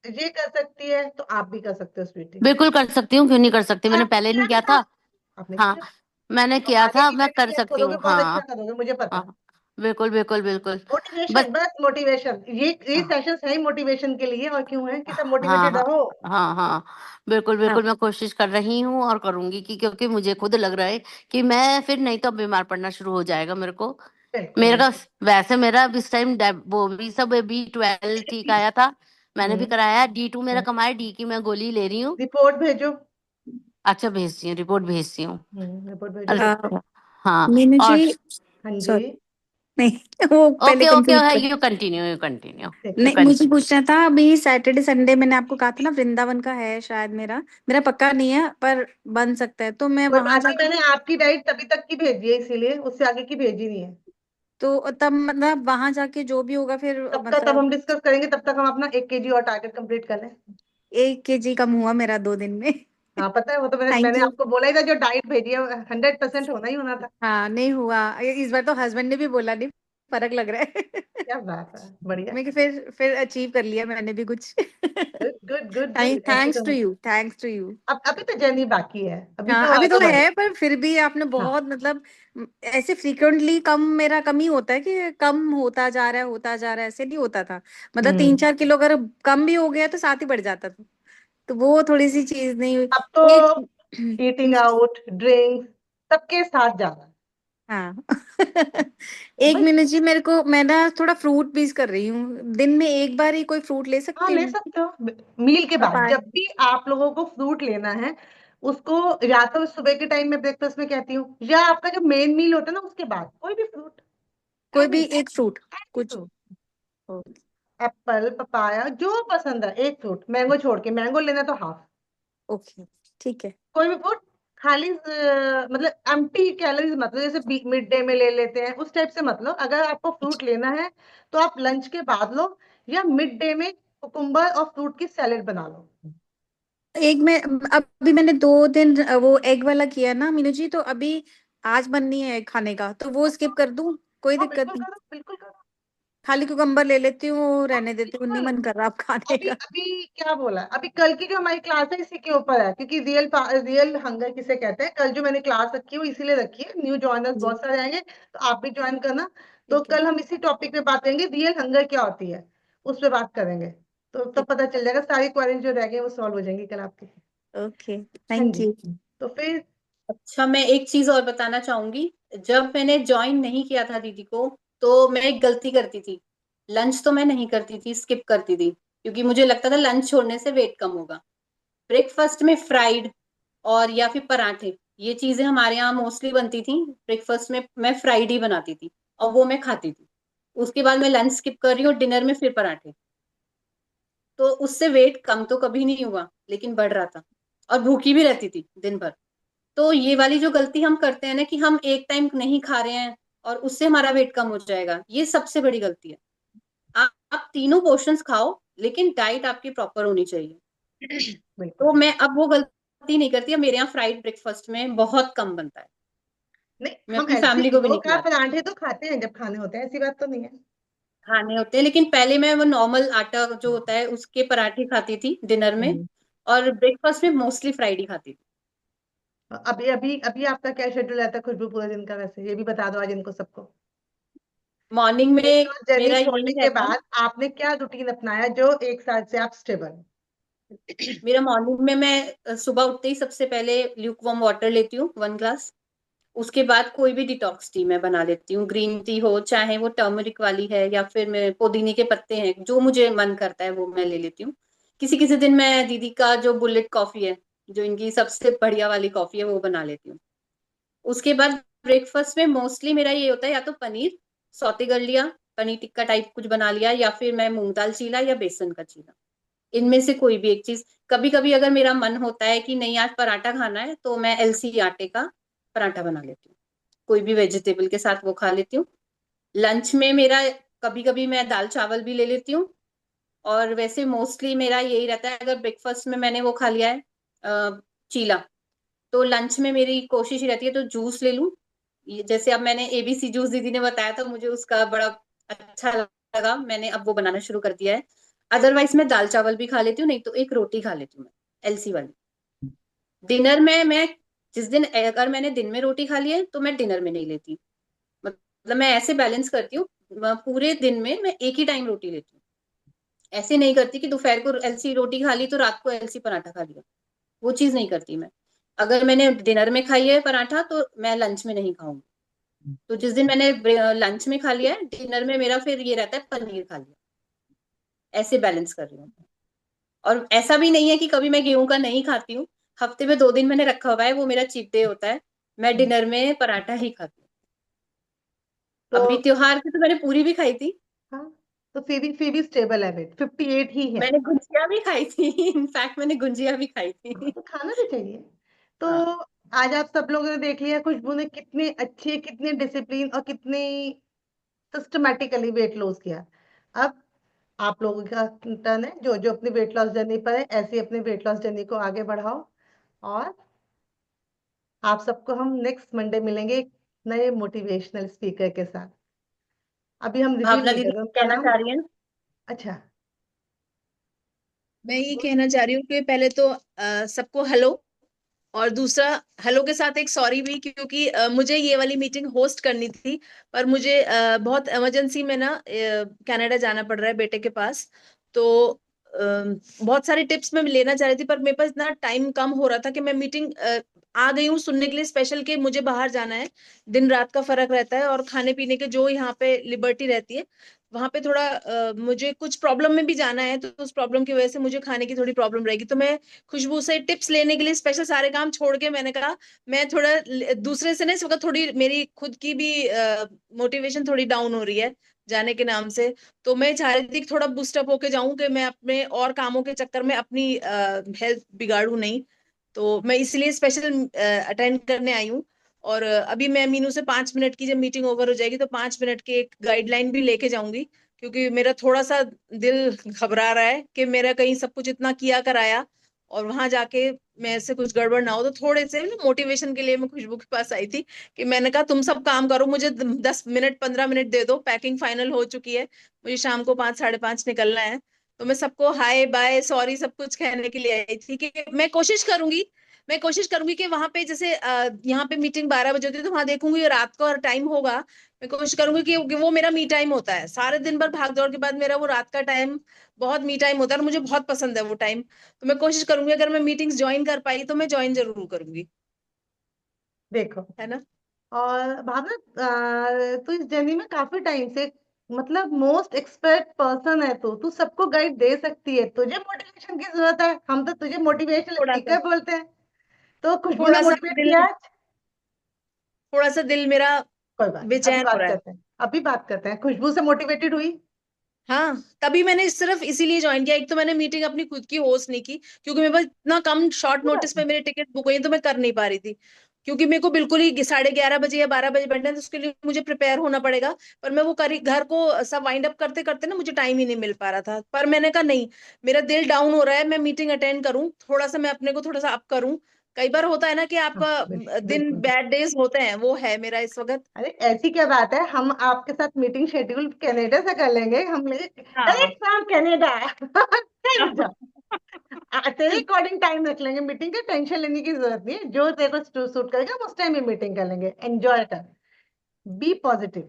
ये कर सकती है, तो आप भी कर सकते हो स्वीटी। बिल्कुल कर सकती हूँ, क्यों नहीं कर सकती, मैंने आपने पहले किया नहीं भी किया था, था। आपने हाँ किया था। मैंने तो किया आगे था, की मैं कर जर्नी आप सकती करोगे, हूँ, बहुत अच्छा हाँ। करोगे, मुझे पता है। हाँ बिल्कुल बिल्कुल बिल्कुल। बस। मोटिवेशन, बस मोटिवेशन, ये हाँ सेशंस है ही मोटिवेशन के लिए, और क्यों है कि सब हाँ मोटिवेटेड हाँ रहो। हाँ हाँ बिल्कुल हाँ, बिल्कुल, मैं कोशिश कर रही हूँ और करूंगी, कि क्योंकि मुझे खुद लग रहा है कि मैं फिर नहीं तो बीमार पड़ना शुरू हो जाएगा मेरे को। बिल्कुल मेरा बिल्कुल। वैसे मेरा अब इस टाइम वो भी सब B12 ठीक आया था, मैंने भी हम्म। कराया। D2 मेरा कम आया, डी की मैं गोली ले रही हूँ। रिपोर्ट भेजो। अच्छा भेजती हूँ, रिपोर्ट भेजती हूँ। रिपोर्ट भेजो। अच्छा हाँ। मीनू जी, और हाँ जी। सॉरी, नहीं वो पहले ओके ओके, कंप्लीट कर। यू कंटिन्यू यू कंटिन्यू ठीक यू है। नहीं, मुझे कंटिन्यू। पूछना था, अभी सैटरडे संडे मैंने आपको कहा था ना, वृंदावन का है शायद, मेरा मेरा पक्का नहीं है पर बन सकता है, तो मैं कोई वहां बात नहीं, जाके। मैंने आपकी डाइट तभी तक की भेजी है, इसीलिए उससे आगे की भेजी नहीं है। तो तब मतलब वहां जाके जो भी होगा फिर, सबका तब मतलब हम डिस्कस करेंगे, तब तक हम अपना 1 kg और टारगेट कंप्लीट कर लें। 1 kg कम हुआ मेरा 2 दिन में। हाँ पता है, वो तो मैंने थैंक मैंने यू। आपको बोला ही था, जो डाइट भेजी है 100% होना ही होना था। हाँ नहीं हुआ, इस बार तो हस्बैंड ने भी बोला नहीं, फर्क लग रहा है। क्या बात है, बढ़िया। मैं कि फिर अचीव कर लिया मैंने भी कुछ। गुड गुड गुड गुड, ऐसे थैंक्स तो। To you, thanks to you. अब अभी तो जर्नी बाकी है, अभी हाँ तो अभी तो आगे बढ़ो। है, पर फिर भी आपने हाँ। बहुत मतलब ऐसे फ्रीक्वेंटली कम, मेरा कम ही होता है कि कम होता जा रहा है, होता जा रहा है, ऐसे नहीं होता था। मतलब तीन हम्म। चार किलो अगर कम भी हो गया तो साथ ही बढ़ जाता था, तो वो थोड़ी सी चीज नहीं हुई। अब तो एक ईटिंग आउट, ड्रिंक्स, सबके साथ जाना। हाँ। एक बस। मिनट जी, मेरे को, मैं ना थोड़ा फ्रूट पीस कर रही हूँ, दिन में एक बार ही कोई फ्रूट ले हाँ सकती ले हूँ? सकते हो। मील के बाद पपाया। जब भी आप लोगों को फ्रूट लेना है, उसको या तो सुबह के टाइम में ब्रेकफास्ट में कहती हूँ, या आपका जो मेन मील होता है ना उसके बाद कोई भी फ्रूट, कोई एनी भी एक फ्रूट, एनी कुछ। फ्रूट। एप्पल, पपाया, जो पसंद है एक फ्रूट, मैंगो छोड़ के, मैंगो लेना तो हाफ। ओके, ठीक है। कोई भी फ्रूट, खाली मतलब एम्प्टी कैलोरीज मत लो, जैसे मिड डे में ले लेते हैं उस टाइप से मत लो। अगर आपको फ्रूट लेना है तो आप लंच के बाद लो, या मिड डे में कुकुम्बर और फ्रूट की सैलेड बना लो। एक में, अभी मैंने 2 दिन वो एग वाला किया ना मीनू जी, तो अभी आज मन नहीं है खाने का, तो वो स्किप कर दूं? कोई हाँ दिक्कत बिल्कुल नहीं? करो, बिल्कुल करो। खाली कुकम्बर ले लेती हूँ, हाँ रहने देती हूँ, नहीं बिल्कुल। मन कर रहा अब खाने अभी का। अभी क्या बोला, अभी कल की जो हमारी क्लास है इसी के ऊपर है, क्योंकि रियल हंगर किसे कहते हैं, कल जो मैंने क्लास रखी है वो इसीलिए रखी है, न्यू ज्वाइनर्स जी, बहुत सारे आएंगे, तो आप भी ज्वाइन करना। तो ठीक है। कल हम इसी टॉपिक पे बात करेंगे, रियल हंगर क्या होती है, उस पर बात करेंगे। तो तब ठीक। पता चल जाएगा, सारी क्वेरीज जो रह गए वो सॉल्व हो जाएंगी कल आपकी। ओके, हाँ थैंक जी। यू। तो फिर अच्छा, मैं एक चीज और बताना चाहूंगी। जब मैंने ज्वाइन नहीं किया था दीदी को, तो मैं एक गलती करती थी। लंच तो मैं नहीं करती थी, स्किप करती थी, क्योंकि मुझे लगता था लंच छोड़ने से वेट कम होगा। ब्रेकफास्ट में फ्राइड और या फिर पराठे, ये चीजें हमारे यहाँ मोस्टली बनती थी। ब्रेकफास्ट में मैं फ्राइड ही बनाती थी और वो मैं खाती थी। उसके बाद मैं लंच स्किप कर रही हूँ, डिनर में फिर पराठे। तो उससे वेट कम तो कभी नहीं हुआ, लेकिन बढ़ रहा था और भूखी भी रहती थी दिन भर। तो ये वाली जो गलती हम करते हैं ना, कि हम एक टाइम नहीं खा रहे हैं और उससे हमारा वेट कम हो जाएगा, ये सबसे बड़ी गलती है। आप तीनों पोर्शंस खाओ, लेकिन डाइट आपकी प्रॉपर होनी चाहिए। बिल्कुल तो ठीक। मैं अब वो गलती नहीं करती। अब मेरे यहाँ फ्राइड ब्रेकफास्ट में बहुत कम बनता है। नहीं, मैं हम अपनी ऐसे फैमिली को भी गेहूं नहीं का खिलाती। पराठे तो खाते हैं जब खाने होते हैं, ऐसी बात तो नहीं है। खाने होते हैं, लेकिन पहले मैं वो नॉर्मल आटा जो होता है उसके पराठे खाती थी डिनर में, हम्म। और ब्रेकफास्ट में मोस्टली फ्राइड ही खाती थी। अभी अभी अभी आपका क्या शेड्यूल रहता है खुशबू पूरे दिन का, वैसे ये भी बता दो आज इनको सबको। मॉर्निंग वेट में लॉस जर्नी मेरा छोड़ने यही के रहता है। बाद आपने क्या रूटीन अपनाया जो एक साल से आप स्टेबल? मेरा मॉर्निंग में मैं सुबह उठते ही सबसे पहले ल्यूक वार्म वाटर लेती हूँ 1 ग्लास। उसके बाद कोई भी डिटॉक्स टी मैं बना लेती हूँ, ग्रीन टी हो चाहे वो टर्मरिक वाली है या फिर मैं पुदीने के पत्ते हैं, जो मुझे मन करता है वो मैं ले लेती हूँ। किसी किसी दिन मैं दीदी का जो बुलेट कॉफी है, जो इनकी सबसे बढ़िया वाली कॉफी है, वो बना लेती हूँ। उसके बाद ब्रेकफास्ट में मोस्टली मेरा ये होता है, या तो पनीर सौते कर लिया, पनीर टिक्का टाइप कुछ बना लिया, या फिर मैं मूंग दाल चीला या बेसन का चीला, इनमें से कोई भी एक चीज। कभी कभी अगर मेरा मन होता है कि नहीं आज पराठा खाना है, तो मैं एलसी आटे का पराठा बना लेती हूँ, कोई भी वेजिटेबल के साथ वो खा लेती हूँ। लंच में मेरा कभी कभी मैं दाल चावल भी ले लेती हूँ। और वैसे मोस्टली मेरा यही रहता है, अगर ब्रेकफास्ट में मैंने वो खा लिया है चीला, तो लंच में मेरी कोशिश ही रहती है तो जूस ले लूं। जैसे अब मैंने एबीसी जूस दीदी ने बताया था, मुझे उसका बड़ा अच्छा लगा, मैंने अब वो बनाना शुरू कर दिया है। अदरवाइज मैं दाल चावल भी खा लेती हूँ, नहीं तो एक रोटी खा लेती हूँ मैं एलसी वाली। डिनर में मैं जिस दिन अगर मैंने दिन में रोटी खा ली है तो मैं डिनर में नहीं लेती। मतलब मैं ऐसे बैलेंस करती हूँ, पूरे दिन में मैं एक ही टाइम रोटी लेती हूँ। ऐसे नहीं करती कि दोपहर को एलसी रोटी खा ली तो रात को एलसी पराठा खा लिया, वो चीज नहीं करती मैं। अगर मैंने डिनर में खाई है पराठा तो मैं लंच में नहीं खाऊंगी। तो जिस दिन मैंने लंच में खा लिया है, डिनर में मेरा फिर ये रहता है पनीर खा लिया। ऐसे बैलेंस कर रही हूँ। और ऐसा भी नहीं है कि कभी मैं गेहूं का नहीं खाती हूँ। हफ्ते में 2 दिन मैंने रखा हुआ है, वो मेरा चीट डे होता है, मैं डिनर में पराठा ही खाती हूँ। तो अभी त्योहार पे तो मैंने पूरी भी खाई थी। हाँ, तो फिर भी स्टेबल है, वेट 58 ही है। मैंने गुजिया भी खाई थी इनफैक्ट मैंने गुजिया भी खाई हाँ, थी। तो खाना भी चाहिए। तो हाँ। आज आप सब लोगों ने देख लिया खुशबू ने कितने अच्छे, कितने डिसिप्लिन और कितने सिस्टमेटिकली वेट लॉस किया। अब आप लोगों का टर्न है, जो जो अपनी वेट लॉस जर्नी पर है ऐसे ही अपनी वेट लॉस जर्नी को आगे बढ़ाओ। और आप सबको हम नेक्स्ट मंडे मिलेंगे एक नए मोटिवेशनल स्पीकर के साथ। अभी हम रिवील भावना नहीं कर दीदी रहे उनका कहना नाम। चाह रही है। अच्छा। मैं ये कहना चाह रही हूँ कि पहले तो सबको हेलो, और दूसरा हेलो के साथ एक सॉरी भी, क्योंकि मुझे ये वाली मीटिंग होस्ट करनी थी, पर मुझे बहुत इमरजेंसी में ना कनाडा जाना पड़ रहा है बेटे के पास। तो बहुत सारे टिप्स मैं लेना चाह रही थी, पर मेरे पास इतना टाइम कम हो रहा था कि मैं मीटिंग आ गई हूँ सुनने के लिए स्पेशल, कि मुझे बाहर जाना है। दिन रात का फर्क रहता है और खाने पीने के जो यहाँ पे लिबर्टी रहती है, वहां पे थोड़ा मुझे कुछ प्रॉब्लम में भी जाना है, तो उस प्रॉब्लम की वजह से मुझे खाने की थोड़ी प्रॉब्लम रहेगी। तो मैं खुशबू से टिप्स लेने के लिए स्पेशल सारे काम छोड़ के मैंने कहा मैं थोड़ा दूसरे से ना, इस वक्त थोड़ी मेरी खुद की भी मोटिवेशन थोड़ी डाउन हो रही है जाने के नाम से। तो मैं चाह रही थी कि थोड़ा बूस्टअप होके जाऊं, कि मैं अपने और कामों के चक्कर में अपनी हेल्थ बिगाड़ू नहीं। तो मैं इसलिए स्पेशल अटेंड करने आई हूँ। और अभी मैं मीनू से 5 मिनट की जब मीटिंग ओवर हो जाएगी तो 5 मिनट की एक गाइडलाइन भी लेके जाऊंगी, क्योंकि मेरा थोड़ा सा दिल घबरा रहा है कि मेरा कहीं सब कुछ इतना किया कराया और वहां जाके मैं से कुछ गड़बड़ ना हो। तो थोड़े से मोटिवेशन के लिए मैं खुशबू के पास आई थी, कि मैंने कहा तुम सब काम करो, मुझे 10 मिनट 15 मिनट दे दो, पैकिंग फाइनल हो चुकी है, मुझे शाम को 5 साढ़े 5 निकलना है। तो मैं सबको हाय बाय सॉरी सब कुछ कहने के लिए आई थी, कि मैं कोशिश करूंगी कि वहां पे जैसे यहाँ पे मीटिंग 12 बजे होती है, तो वहां देखूंगी रात को और टाइम होगा। मैं कोशिश करूंगी कि वो मेरा मी टाइम होता है, सारे दिन भर भाग दौड़ के बाद मेरा वो रात का टाइम बहुत मी टाइम होता है और मुझे बहुत पसंद है वो टाइम। तो मैं कोशिश करूंगी अगर मैं मीटिंग्स ज्वाइन कर पाई तो मैं ज्वाइन जरूर करूंगी, देखो, है ना। और भावना, तो इस जर्नी में काफी टाइम से मतलब मोस्ट एक्सपर्ट पर्सन है तू सबको गाइड दे सकती है, तुझे मोटिवेशन की जरूरत है, हम तो तुझे मोटिवेशनल थोड़ा सा स्पीकर बोलते हैं। तो खुशबू ने थोड़ा सा मोटिवेट दिल किया आज। थोड़ा सा दिल मेरा कोई बात नहीं, अभी बेचैन हो बात रहा है। करते हैं, अभी बात करते हैं। खुशबू से मोटिवेटेड हुई? हाँ, तभी मैंने सिर्फ इसीलिए ज्वाइन किया। एक तो मैंने मीटिंग अपनी खुद की होस्ट नहीं की, क्योंकि मेरे पास इतना कम शॉर्ट कोई बात नोटिस पे नहीं। मेरे टिकट बुक हुई, तो मैं कर नहीं पा रही थी। क्योंकि मेरे को बिल्कुल ही 11:30 बजे या 12 बजे बैठना है, तो उसके लिए मुझे प्रिपेयर होना पड़ेगा। पर मैं वो करी, घर को सब वाइंड अप करते करते ना मुझे टाइम ही नहीं मिल पा रहा था। पर मैंने कहा नहीं, मेरा दिल डाउन हो रहा है, मैं मीटिंग अटेंड करूं, थोड़ा सा मैं अपने को थोड़ा सा अप करूं। कई बार होता है ना कि हाँ, आपका दिन बिल्कुल। बैड डेज होते हैं, वो है मेरा इस वक्त। अरे ऐसी क्या बात है, हम आपके साथ मीटिंग शेड्यूल कनाडा से कर लेंगे, हम लेंगे हाँ। Direct from Canada. कनाडा। तेरे अकॉर्डिंग टाइम रख लेंगे मीटिंग का, टेंशन लेने की जरूरत नहीं है, जो तेरे को सूट करेगा हम उस टाइम में मीटिंग कर लेंगे। एंजॉय कर, बी पॉजिटिव,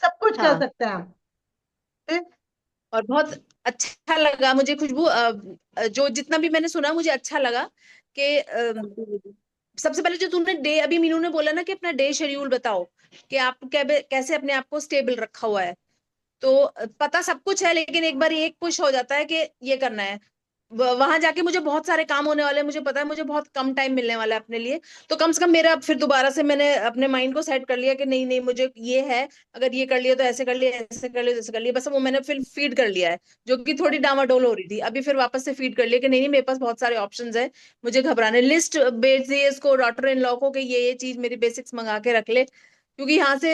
सब कुछ कर हाँ, सकते हैं हम। फिर और बहुत अच्छा लगा मुझे खुशबू, जो जितना भी मैंने सुना मुझे अच्छा लगा कि सबसे पहले जो तूने डे, अभी मीनू ने बोला ना कि अपना डे शेड्यूल बताओ, कि आप कैसे अपने आप को स्टेबल रखा हुआ है। तो पता सब कुछ है, लेकिन एक बार एक पुश हो जाता है कि ये करना है। वहां जाके मुझे बहुत सारे काम होने वाले हैं, मुझे पता है मुझे बहुत कम टाइम मिलने वाला है अपने लिए। तो कम से कम मेरा फिर दोबारा से मैंने अपने माइंड को सेट कर लिया कि नहीं नहीं, मुझे ये है, अगर ये कर लिया तो ऐसे कर लिया, ऐसे कर लिया, ऐसे कर लिया, बस वो मैंने फिर फीड कर लिया है। जो कि थोड़ी डामाडोल हो रही थी, अभी फिर वापस से फीड कर लिया कि नहीं नहीं, मेरे पास बहुत सारे ऑप्शंस है। मुझे घबराने, लिस्ट भेज दिए इसको, डॉटर इन लॉ को, कि ये चीज मेरी बेसिक्स मंगा के रख ले। क्योंकि यहाँ से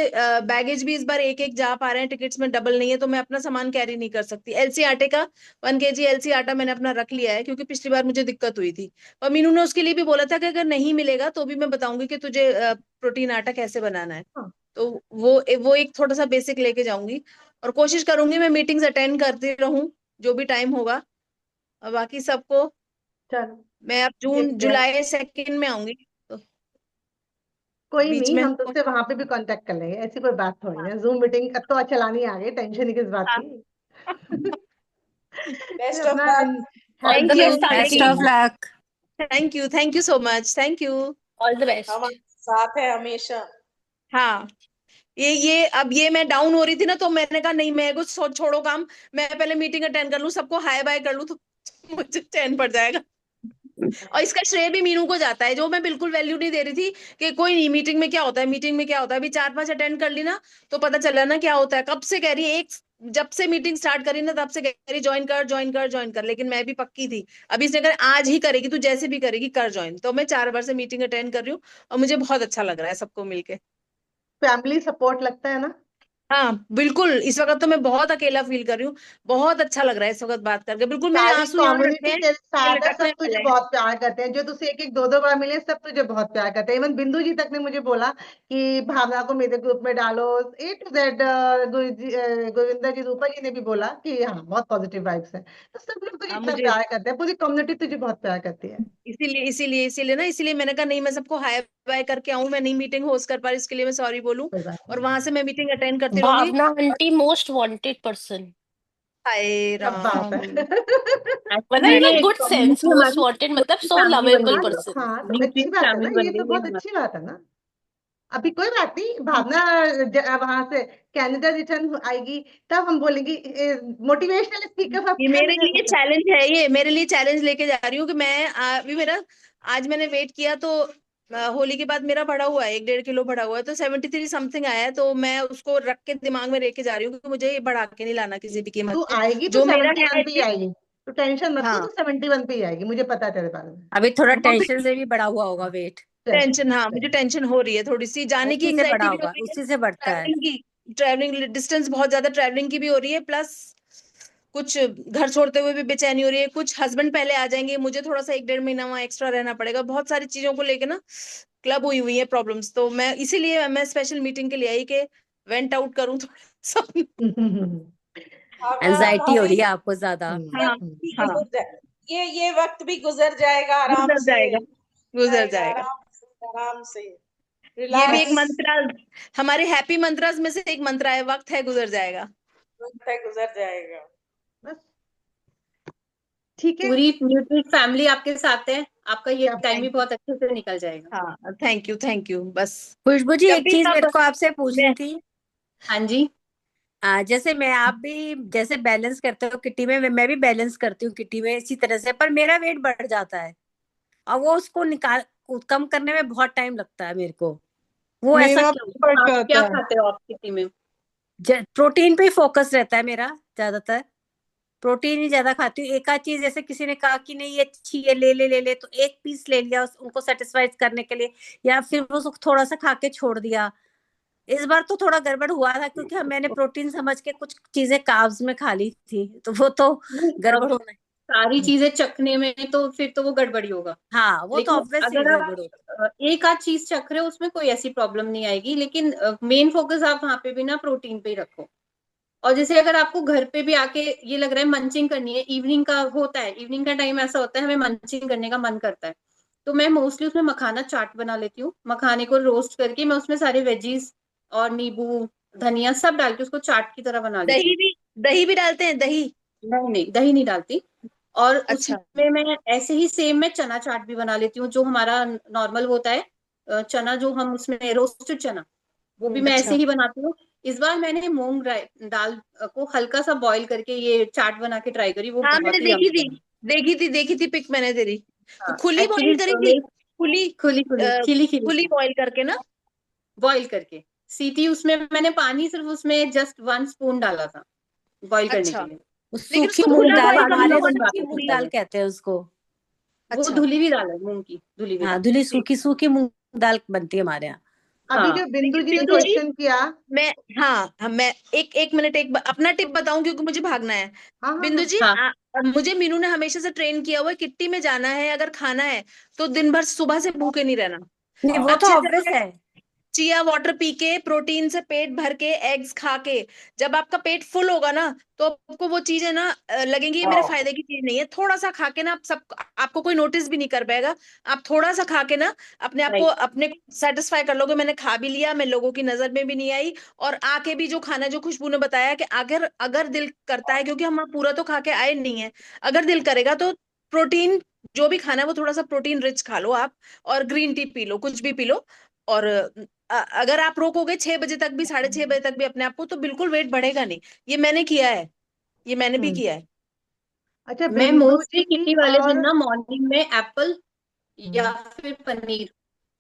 बैगेज भी इस बार एक एक जा पा रहे हैं, टिकट्स में डबल नहीं है, तो मैं अपना सामान कैरी नहीं कर सकती। एलसी आटे का 1 kg एलसी आटा मैंने अपना रख लिया है, क्योंकि पिछली बार मुझे दिक्कत हुई थी। और मीनू ने उसके लिए भी बोला था कि अगर नहीं मिलेगा तो भी मैं बताऊंगी कि तुझे प्रोटीन आटा कैसे बनाना है। हाँ, तो वो एक थोड़ा सा बेसिक लेके जाऊंगी। और कोशिश करूंगी मैं मीटिंग्स अटेंड करती रहूं, जो भी टाइम होगा। और बाकी सबको, चलो मैं अब जून देखते हैं। जुलाई सेकंड में आऊंगी, तो कोई बीच नहीं, में। हम तुझसे वहां पे भी कांटेक्ट कर लेंगे, ऐसी कोई बात थोड़ी है। जूम मीटिंग अब तो चलानी आ गई, टेंशन ही किस बात हाँ। की। बेस्ट ऑफ अपना luck. All the thank you, best best aunty. Of luck. Thank you so much, thank you. All the हम बेस्ट। आपके साथ है हमेशा। हाँ, ये मैं डाउन हो रही थी ना, तो मैंने कहा नहीं, मैं कुछ छोड़ो काम, मैं पहले मीटिंग अटेंड कर लूं, सबको हाय बाय कर लूं, तो मुझे चैन पड़ जाएगा। और इसका श्रेय भी मीनू को जाता है, जो मैं बिल्कुल वैल्यू नहीं दे रही थी कि कोई नहीं, मीटिंग में क्या होता है, मीटिंग में क्या होता है। अभी 4-5 अटेंड कर ली ना, तो पता चला ना क्या होता है। कब से कह रही है, एक जब से मीटिंग स्टार्ट करी ना, तब से कह रही ज्वाइन कर ज्वाइन कर ज्वाइन कर, लेकिन मैं भी पक्की थी। अभी इसने कहा आज ही करेगी, तू जैसे भी करेगी कर ज्वाइन, तो मैं 4 बार से मीटिंग अटेंड कर रही हूँ। और मुझे बहुत अच्छा लग रहा है सबको मिलके। फैमिली सपोर्ट लगता है ना। हाँ बिल्कुल, इस वक्त तो मैं बहुत अकेला फील कर रही हूँ। बहुत अच्छा लग रहा है इस वक्त बात करके, बिल्कुल मेरे सारी आंसू यहाँ रखे कम्युनिटी हैं, तेरे ये साथ है, लटकने सब तुझे वाले हैं। बहुत प्यार करते हैं, जो तुझसे एक एक दो दो बार मिले सब तुझे बहुत प्यार करते हैं। इवन बिंदु जी तक ने मुझे बोला कि भावना को मेरे ग्रुप में डालो, ए टू जेड। गोविंदा जी, रूपा जी ने भी बोला कि हाँ बहुत पॉजिटिव वाइब्स है। तो सब लोग तुझे हाँ, इतना मुझे प्यार करते हैं, पूरी कम्युनिटी तुझे बहुत प्यार करती है। इसीलिए मैंने कहा नहीं, मैं सबको हाय बाय करके आऊं, मैं नहीं मीटिंग होस्ट कर पा रही, इसके लिए मैं सॉरी बोलूं। कोई बात और नहीं। वहां से मैं मीटिंग अटेंड करती रहूंगी। Bhavna aunty most wanted person. Hi सब बात है। राम। मतलब in a actually good sense, community most हमारी वांटेड मतलब सो फैमिली बन लवेबल हाँ गई है, तो, पर्सन। हाँ तो अच्छी न्यूक्लियर बात है ना, फैमिली बन ये तो गई है बहुत हमारी। अच्छी बात है ना। अभी कोई बात नहीं, भावना वहां से कनाडा रिटर्न आएगी, तब हम बोलेंगे मोटिवेशनल स्पीकर फॉर ये मेरे लिए कनाडा। चैलेंज है, ये मेरे लिए चैलेंज लेके जा रही हूँ कि मैं अभी मेरा, आज मैंने वेट किया तो होली के बाद मेरा बढ़ा हुआ है, 1-1.5 किलो बढ़ा हुआ है, तो 73 समथिंग आया है। तो मैं उसको रख के दिमाग में लेके जा रही हूँ कि मुझे ये बढ़ा के नहीं लाना किसी भी कीमत तू पे। आएगी तो जो मेरा 71 है पे ही आएगी, तो टेंशन मत लो, हाँ। तो 71 पे ही आएगी, मुझे पता है तेरे बारे में। अभी थोड़ा वो टेंशन से भी बढ़ा हुआ होगा वेट। टेंशन, हाँ मुझे टेंशन हो रही है, थोड़ी सी जाने की उसी से बढ़ा एंग्जाइटी भी हो होगा, रही है, उसी से बढ़ता है। ट्रैवलिंग डिस्टेंस बहुत ज्यादा ट्रैवलिंग की भी हो रही है, प्लस कुछ घर छोड़ते हुए भी बेचैनी हो रही है। कुछ हस्बैंड पहले आ जाएंगे, मुझे थोड़ा सा 1-1.5 महीना वहां एक्स्ट्रा रहना पड़ेगा, बहुत सारी चीजों को लेके ना क्लब हुई हुई है प्रॉब्लम्स। तो मैं इसीलिए मैं स्पेशल मीटिंग के लिए आई कि वेंट आउट करूं थोड़ा सा। भावना एंजाइटी हो भाभी, रही है आपको ज्यादा। ये हाँ। भी हाँ, गुजर जाए, ये वक्त भी गुजर जाएगा, आराम गुजर से जाएगा, गुजर जाएगा, जाएगा। आराम से आराम से। ये भी एक रिलैक्स। मंत्र, हमारे हैप्पी मंत्रास में से एक मंत्र है, वक्त है गुजर जाएगा। वक्त है गुजर जाएगा। बस ठीक है। पूरी न्यूक्लियर फैमिली आपके साथ है, आपका ये क्या टाइम भी थैंक यू। बहुत अच्छे से निकल जाएगा। हाँ, थैंक यू बस। खुशबू जी जब एक भी चीज सब मेरे को आपसे पूछनी मैं, थी। हाँ जी। जैसे मैं, आप भी जैसे बैलेंस करते हो किट्टी में, मैं भी बैलेंस करती हूँ किट्टी में इसी तरह से, पर मेरा वेट बढ़ जाता है और वो उसको निकाल कम करने में बहुत टाइम लगता है मेरे को। वो ऐसा मेरा क्यों? भी बढ़ आप क्या जाता है। खाते हो आप किटी में? प्रोटीन पे फोकस रहता है मेरा ज्यादातर, प्रोटीन ही ज्यादा खाती हूँ। एक आध चीज जैसे किसी ने कहा कि नहीं ये अच्छी है, ले ले तो एक पीस ले लिया उनको सेटिस्फाइड करने के लिए, या फिर वो थोड़ा सा खा के छोड़ दिया। इस बार तो थोड़ा गड़बड़ हुआ था क्योंकि मैंने प्रोटीन समझ के कुछ चीजें कार्ब्स में खा ली थी, तो वो तो नहीं, गड़बड़ अब होना सारी है। चीजें चखने में तो फिर तो वो गड़बड़ी होगा। हाँ, वो तो लेकिन ऑब्वियस ही अगर आप गड़बड़ होगा। एक आध चीज चख रहे हो उसमें कोई ऐसी प्रॉब्लम नहीं आएगी, लेकिन मेन फोकस आप वहां पे भी ना प्रोटीन पे ही रखो। और जैसे अगर आपको घर पे भी आके ये लग रहा है मंचिंग करनी है, इवनिंग का होता है, इवनिंग का टाइम ऐसा होता है हमें मंचिंग करने का मन करता है, तो मैं मोस्टली उसमें मखाना चाट बना लेती हूँ। मखाने को रोस्ट करके मैं उसमें सारे वेजीज और नींबू धनिया सब डाल के उसको चाट की तरह बना लेती हूँ। दही भी डालते हैं, दही? नहीं नहीं, दही नहीं डालती। और अच्छा। उसमें मैं ऐसे ही सेम मैं चना चाट भी बना लेती हूँ, जो हमारा नॉर्मल होता है। चना जो हम उसमें रोस्टेड चना, वो भी मैं ऐसे अच्छा। ही बनाती हूँ। इस बार मैंने दाल को हल्का सा बॉईल करके ये चाट बना के ट्राई करी, वो हाँ, मैंने बहुत ही देखी यम्मी थी, बनी। देखी थी पिक मैंने तेरी। तो हाँ, खुली एक्चुअली बॉईल करी थी? मेरी खुली खुली खुली खिली खिली खुली सी बॉईल करके ना? बॉईल करके, सीटी उसमें मैंने पानी सिर्फ उसमें जस्ट 1 स्पून डाला था बॉईल करने के अच्छा, लिए। वो लेकिन सूखी उसको तो मूंग खुला फिर वो दाल, बॉईल बाद कभी में हमारे लोगों बन ने सूखी जाता नहीं है मूंग किया दाल है। बढ़िया। कहते हैं उसको। वो अच्छा। धुली हुई दाल है, मूंग की धुली हुई हाँ, दाल। धुली ठीक। सूखी मूंग दाल बनती है हमारे यहाँ। अभी हाँ जो बिंदु लेकिन जी ने बिंदु जी, क्वेश्चन किया। मैं, हाँ हाँ, मैं एक मिनट अपना टिप बताऊं क्योंकि मुझे भागना है। हाँ हाँ बिंदु हाँ। जी, हाँ मुझे मीनू ने हमेशा से ट्रेन किया हुआ है, किट्टी में जाना है अगर खाना है तो दिन भर सुबह से भूखे नहीं रहना। नहीं, वो तो अच्छे ऑब्वियस से है। चिया वाटर पी के, प्रोटीन से पेट भर के, एग्स खा के, जब आपका पेट फुल होगा ना तो आपको वो चीजें ना लगेंगी ये मेरे फायदे की चीज नहीं है। थोड़ा सा खा के ना आप सब, आपको कोई नोटिस भी नहीं कर पाएगा। आप थोड़ा सा खा के ना अपने आप को, राइट। अपने सेटिस्फाई कर लोगे, मैंने खा भी लिया, मैं लोगों की नजर में भी नहीं आई। और आके भी जो खाना, जो खुशबू ने बताया कि अगर अगर दिल करता है, क्योंकि हम पूरा तो खा के आए नहीं है, अगर दिल करेगा तो प्रोटीन, जो भी खाना है वो थोड़ा सा प्रोटीन रिच खा लो आप, और ग्रीन टी पी लो, कुछ भी पी लो। और अगर आप रोकोगे 6 बजे तक भी, 6:30 बजे तक भी अपने आप को, तो बिल्कुल वेट बढ़ेगा नहीं। ये मैंने किया है, ये मैंने भी हम्म। किया है। अच्छा मैं बिंदु मोस्टली जी किटी वाले दिन और ना मॉर्निंग में एप्पल या हम्म, फिर पनीर,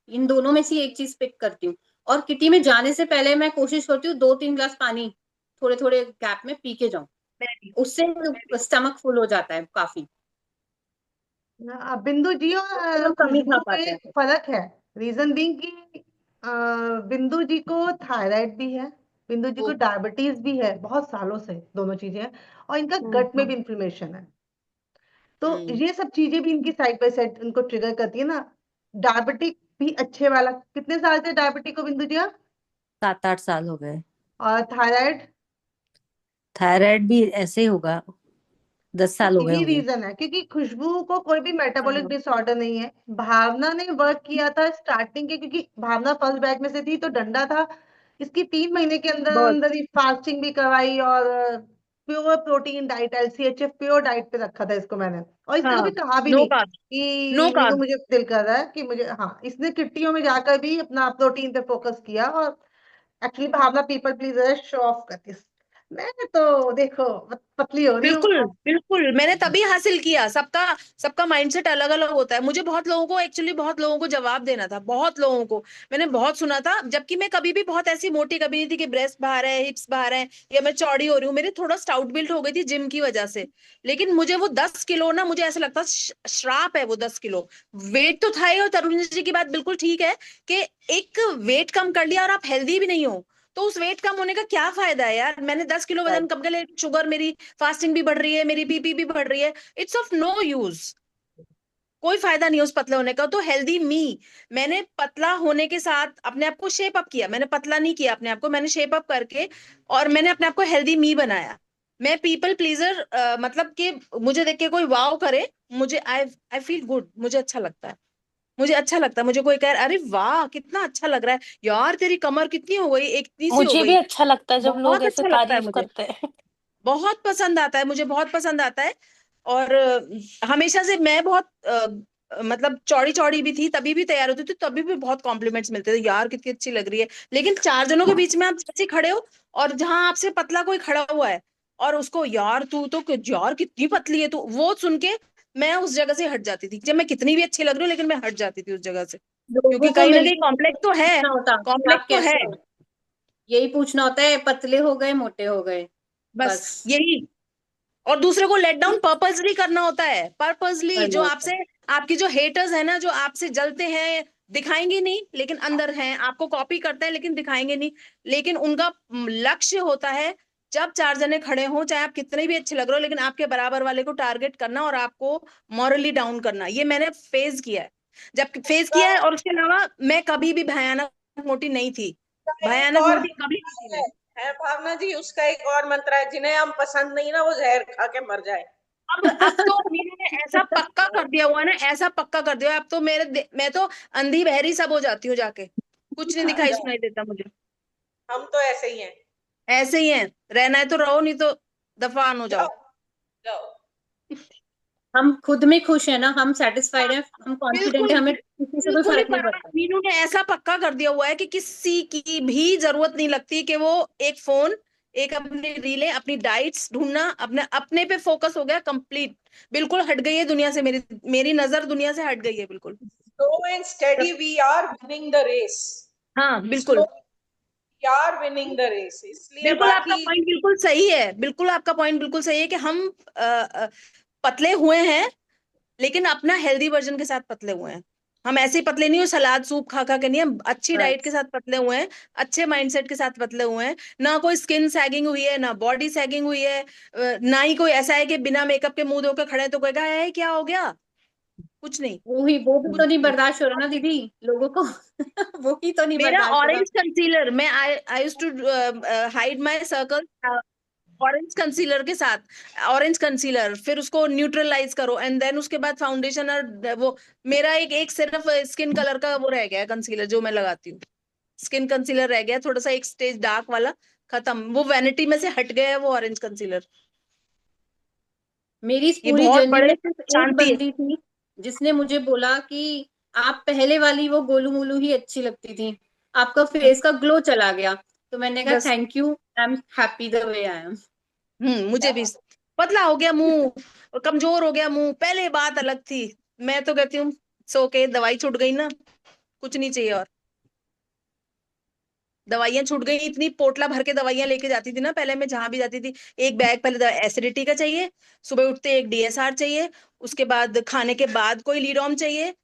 इन दोनों में से एक चीज पिक करती हूँ। और किटी में जाने से पहले मैं कोशिश करती हूँ 2-3 ग्लास पानी थोड़े थोड़े गैप में पी के जाऊं, मैं भी, उससे मैं भी। स्टमक फुल हो जाता है काफी। बिंदु जी फिर और हम कम ही खा खुशबू पाते में हैं। फर्क है। रीजन बीइंग कि बिंदु जी को थायराइड भी है, बिंदु जी को ओ। डायबिटीज भी है, बहुत सालों से दोनों चीजें हैं, और इनका गट में भी इन्फ्लेमेशन है। तो हम्म। ये सब चीजें भी इनकी साइड बाय साइड इनको ट्रिगर करती है ना। डायबिटिक भी अच्छे वाला, कितने साल से डायबिटिक को बिंदु जी आप? 7-8 साल हो गए। और थायराइड? थायराइड भी ऐसे ही होगा, 10 साल हो गए यही होंगे। रीजन है, क्योंकि खुशबू को कोई भी मेटाबॉलिक हाँ। डिसऑर्डर नहीं है। भावना ने वर्क किया था स्टार्टिंग के, क्योंकि भावना फर्स्ट बैच में से थी तो डंडा था। इसकी 3 महीने के अंदर बहुत। अंदर ही फास्टिंग भी करवाई, और pure protein diet, LCHF pure diet पे रखा था इसको मैंने। और इसने हाँ, कभी कहा भी नो नहीं कार्ब, नो कि मीनू कार्ब। मुझे दिल कर रहा है कि मुझे, हाँ इसने किट्टियों में जाकर भी अपना प्रोटीन पे फोकस किया। और एक्चुअली भावना पीपल प्लीजर है, शो ऑफ करती है। मैं तो देखो पतली हो रही बिल्कुल, हूँ। बिल्कुल, मैंने तभी हासिल किया। सबका सबका माइंडसेट अलग अलग होता है। मुझे बहुत लोगों को, एक्चुअली बहुत लोगों को जवाब देना था, बहुत लोगों को मैंने बहुत सुना था, जबकि मैं कभी भी बहुत ऐसी मोटी कभी नहीं थी कि ब्रेस्ट बाहर है, हिप्स बाहर है, या मैं चौड़ी हो रही हूँ। मेरी थोड़ा स्टाउट बिल्ट हो गई थी जिम की वजह से। लेकिन मुझे वो 10 किलो ना, मुझे ऐसा लगता श्राप है वो 10 किलो। वेट तो था ही, और तरुण जी की बात बिल्कुल ठीक है कि एक वेट कम कर लिया और आप हेल्दी भी नहीं हो, तो उस वेट कम होने का क्या फायदा है यार। मैंने 10 किलो वजन कम कर लिया, शुगर मेरी, फास्टिंग भी बढ़ रही है, मेरी बीपी भी बढ़ रही है। इट्स ऑफ नो यूज, कोई फायदा नहीं है उस पतले होने का। तो हेल्दी मी, मैंने पतला होने के साथ अपने आप को शेप अप किया, मैंने पतला नहीं किया अपने आप को, मैंने शेप अप करके, और मैंने अपने आप को हेल्दी मी बनाया। मैं पीपल प्लीजर, मतलब कि मुझे देख के कोई वाव करे, मुझे आई आई फील गुड, मुझे अच्छा लगता है। मुझे अच्छा लगता है, मुझे कोई कह अरे वाह कितना अच्छा लग रहा है यार, तेरी कमर कितनी हो गई, एक इतनी सी हो मुझे भी गई। अच्छा लगता है जब लोग बहुत ऐसे अच्छा लगता है तारीफ मुझे, करते हैं। बहुत पसंद आता है, मुझे बहुत पसंद आता है। और हमेशा से मैं बहुत मतलब चौड़ी चौड़ी भी थी तभी भी तैयार होती थी, तभी भी बहुत कॉम्प्लीमेंट्स मिलते थे, यार कितनी अच्छी लग रही है। लेकिन 4 जनों के बीच में आप जैसे खड़े हो और जहां आपसे पतला कोई खड़ा हुआ है और उसको यार तू तो यार कितनी पतली है तू, वो सुन के मैं उस जगह से हट जाती थी। जब मैं कितनी भी अच्छी लग रही हूँ लेकिन मैं हट जाती थी उस जगह से, क्योंकि लोगों को कहीं ना कहीं मिलके कॉम्प्लेक्स तो है, पूछना होता कि कॉम्प्लेक्स आप तो है। कैसे हो, यही पूछना होता है, पतले हो गए मोटे हो गए, बस बस यही। और दूसरे को लेट डाउन पर्पसली करना होता है, पर्पसली। जो करना होता आपसे, आपकी जो हेटर्स है ना, जो आपसे जलते हैं, दिखाएंगे नहीं लेकिन अंदर हैं, आपको कॉपी करते हैं लेकिन दिखाएंगे नहीं, लेकिन उनका लक्ष्य होता है जब 4 जने खड़े हों, चाहे आप कितने भी अच्छे लग रहे हो, लेकिन आपके बराबर वाले को टारगेट करना और आपको मॉरली डाउन करना। ये मैंने फेस किया है, जब फेस उसका किया है। और उसके अलावा मैं कभी भी भयानक मोटी नहीं थी, एक भयानक और मोटी कभी नहीं थी मंत्र मैं। है भावना जी, उसका एक और मंत्र है, जिन्हें हम पसंद नहीं ना वो जहर खा के मर जाए। अब तो मीनू ने ऐसा पक्का कर दिया हुआ है ना, ऐसा पक्का कर दिया है, अब तो मैं तो अंधी बहरी सब हो जाती हूँ जाके, कुछ नहीं दिखाई जाओ, सुनाई देता मुझे। हम तो ऐसे ही हैं। ऐसे ही है, रहना है तो रहो, नहीं तो दफान हो जाओ, जाओ। जाओ। हम खुद में खुश है ना, हम सेटिस्फाइड हाँ, हैं, हम कॉन्फिडेंट बिल्कुल है, हमें किसी से कोई बिल्कुल ही फर्क नहीं परवाह, पड़ता। मीनू ने ऐसा पक्का कर दिया हुआ है कि किसी की भी जरूरत नहीं लगती कि वो एक फोन, एक अपनी रीलें, अपनी डाइट्स ढूंढना, अपने अपने पे फोकस हो गया कंप्लीट। बिल्कुल हट गई है दुनिया से, मेरी मेरी नजर दुनिया से हट गई है बिल्कुल। Slow and steady, we are winning the race. हाँ Slow, बिल्कुल, we are winning the race. इसलिए बिल्कुल आपका बाकी पॉइंट बिल्कुल सही है, बिल्कुल आपका पॉइंट बिल्कुल सही है कि हम पतले हुए हैं लेकिन अपना हेल्दी वर्जन के साथ पतले हुए हैं। हम ऐसे ही पतले नहीं हो सलाद सूप खा खा के नहीं, हम अच्छी डाइट के बस साथ पतले हुए हैं, अच्छे माइंडसेट के साथ पतले हुए हैं। ना कोई स्किन सैगिंग हुई है, ना बॉडी सैगिंग हुई है, ना ही कोई ऐसा है कि बिना मेकअप के मुंह धो के खड़े हैं तो कहेगा है क्या हो गया, कुछ नहीं, वो भी तो कुछ नहीं नहीं। बर्दाश्त हो रहा ना दीदी, लोगों को वो ही तो नहीं मेरा बर्दाश्त हो रहा। ऑरेंज कंसीलर, मैं I used to hide my circle orange concealer के साथ, ऑरेंज कंसीलर, फिर उसको न्यूट्रलाइज करो एंड देन उसके बाद फाउंडेशन और वो। मेरा एक एक सिर्फ स्किन कलर का वो रह गया है कंसीलर जो मैं लगाती हूँ, स्किन कंसीलर रह गया थोड़ा सा एक स्टेज डार्क वाला, खत्म, वो वैनिटी में से हट गया है वो ऑरेंज कंसीलर। मेरी इस ये पूरी बहुत जर्नी बड़े में सिर्फ एक शांति है। बंदी थी जिसने मुझे बोला कि आप पहले वाली वो गोलू मोलू ही अच्छी लगती थी, आपका फेस का ग्लो चला गया। तो मैंने कहा बस, thank you, I am happy the way I am. मुझे भी पतला हो गया मुंह और कमजोर हो गया मुंह, पहले बात अलग थी। मैं तो कहती हूँ सो के दवाई छूट गई ना, कुछ नहीं चाहिए और। दवाइयां छूट गई, इतनी पोटला भर के दवाइयां लेके जाती थी ना पहले, मैं जहां भी जाती थी एक बैग पहले एसिडिटी का चाहिए, सुबह उठते एक डीएसआर चाहिए, उसके बाद खाने के बाद कोई लीडोम चाहिए।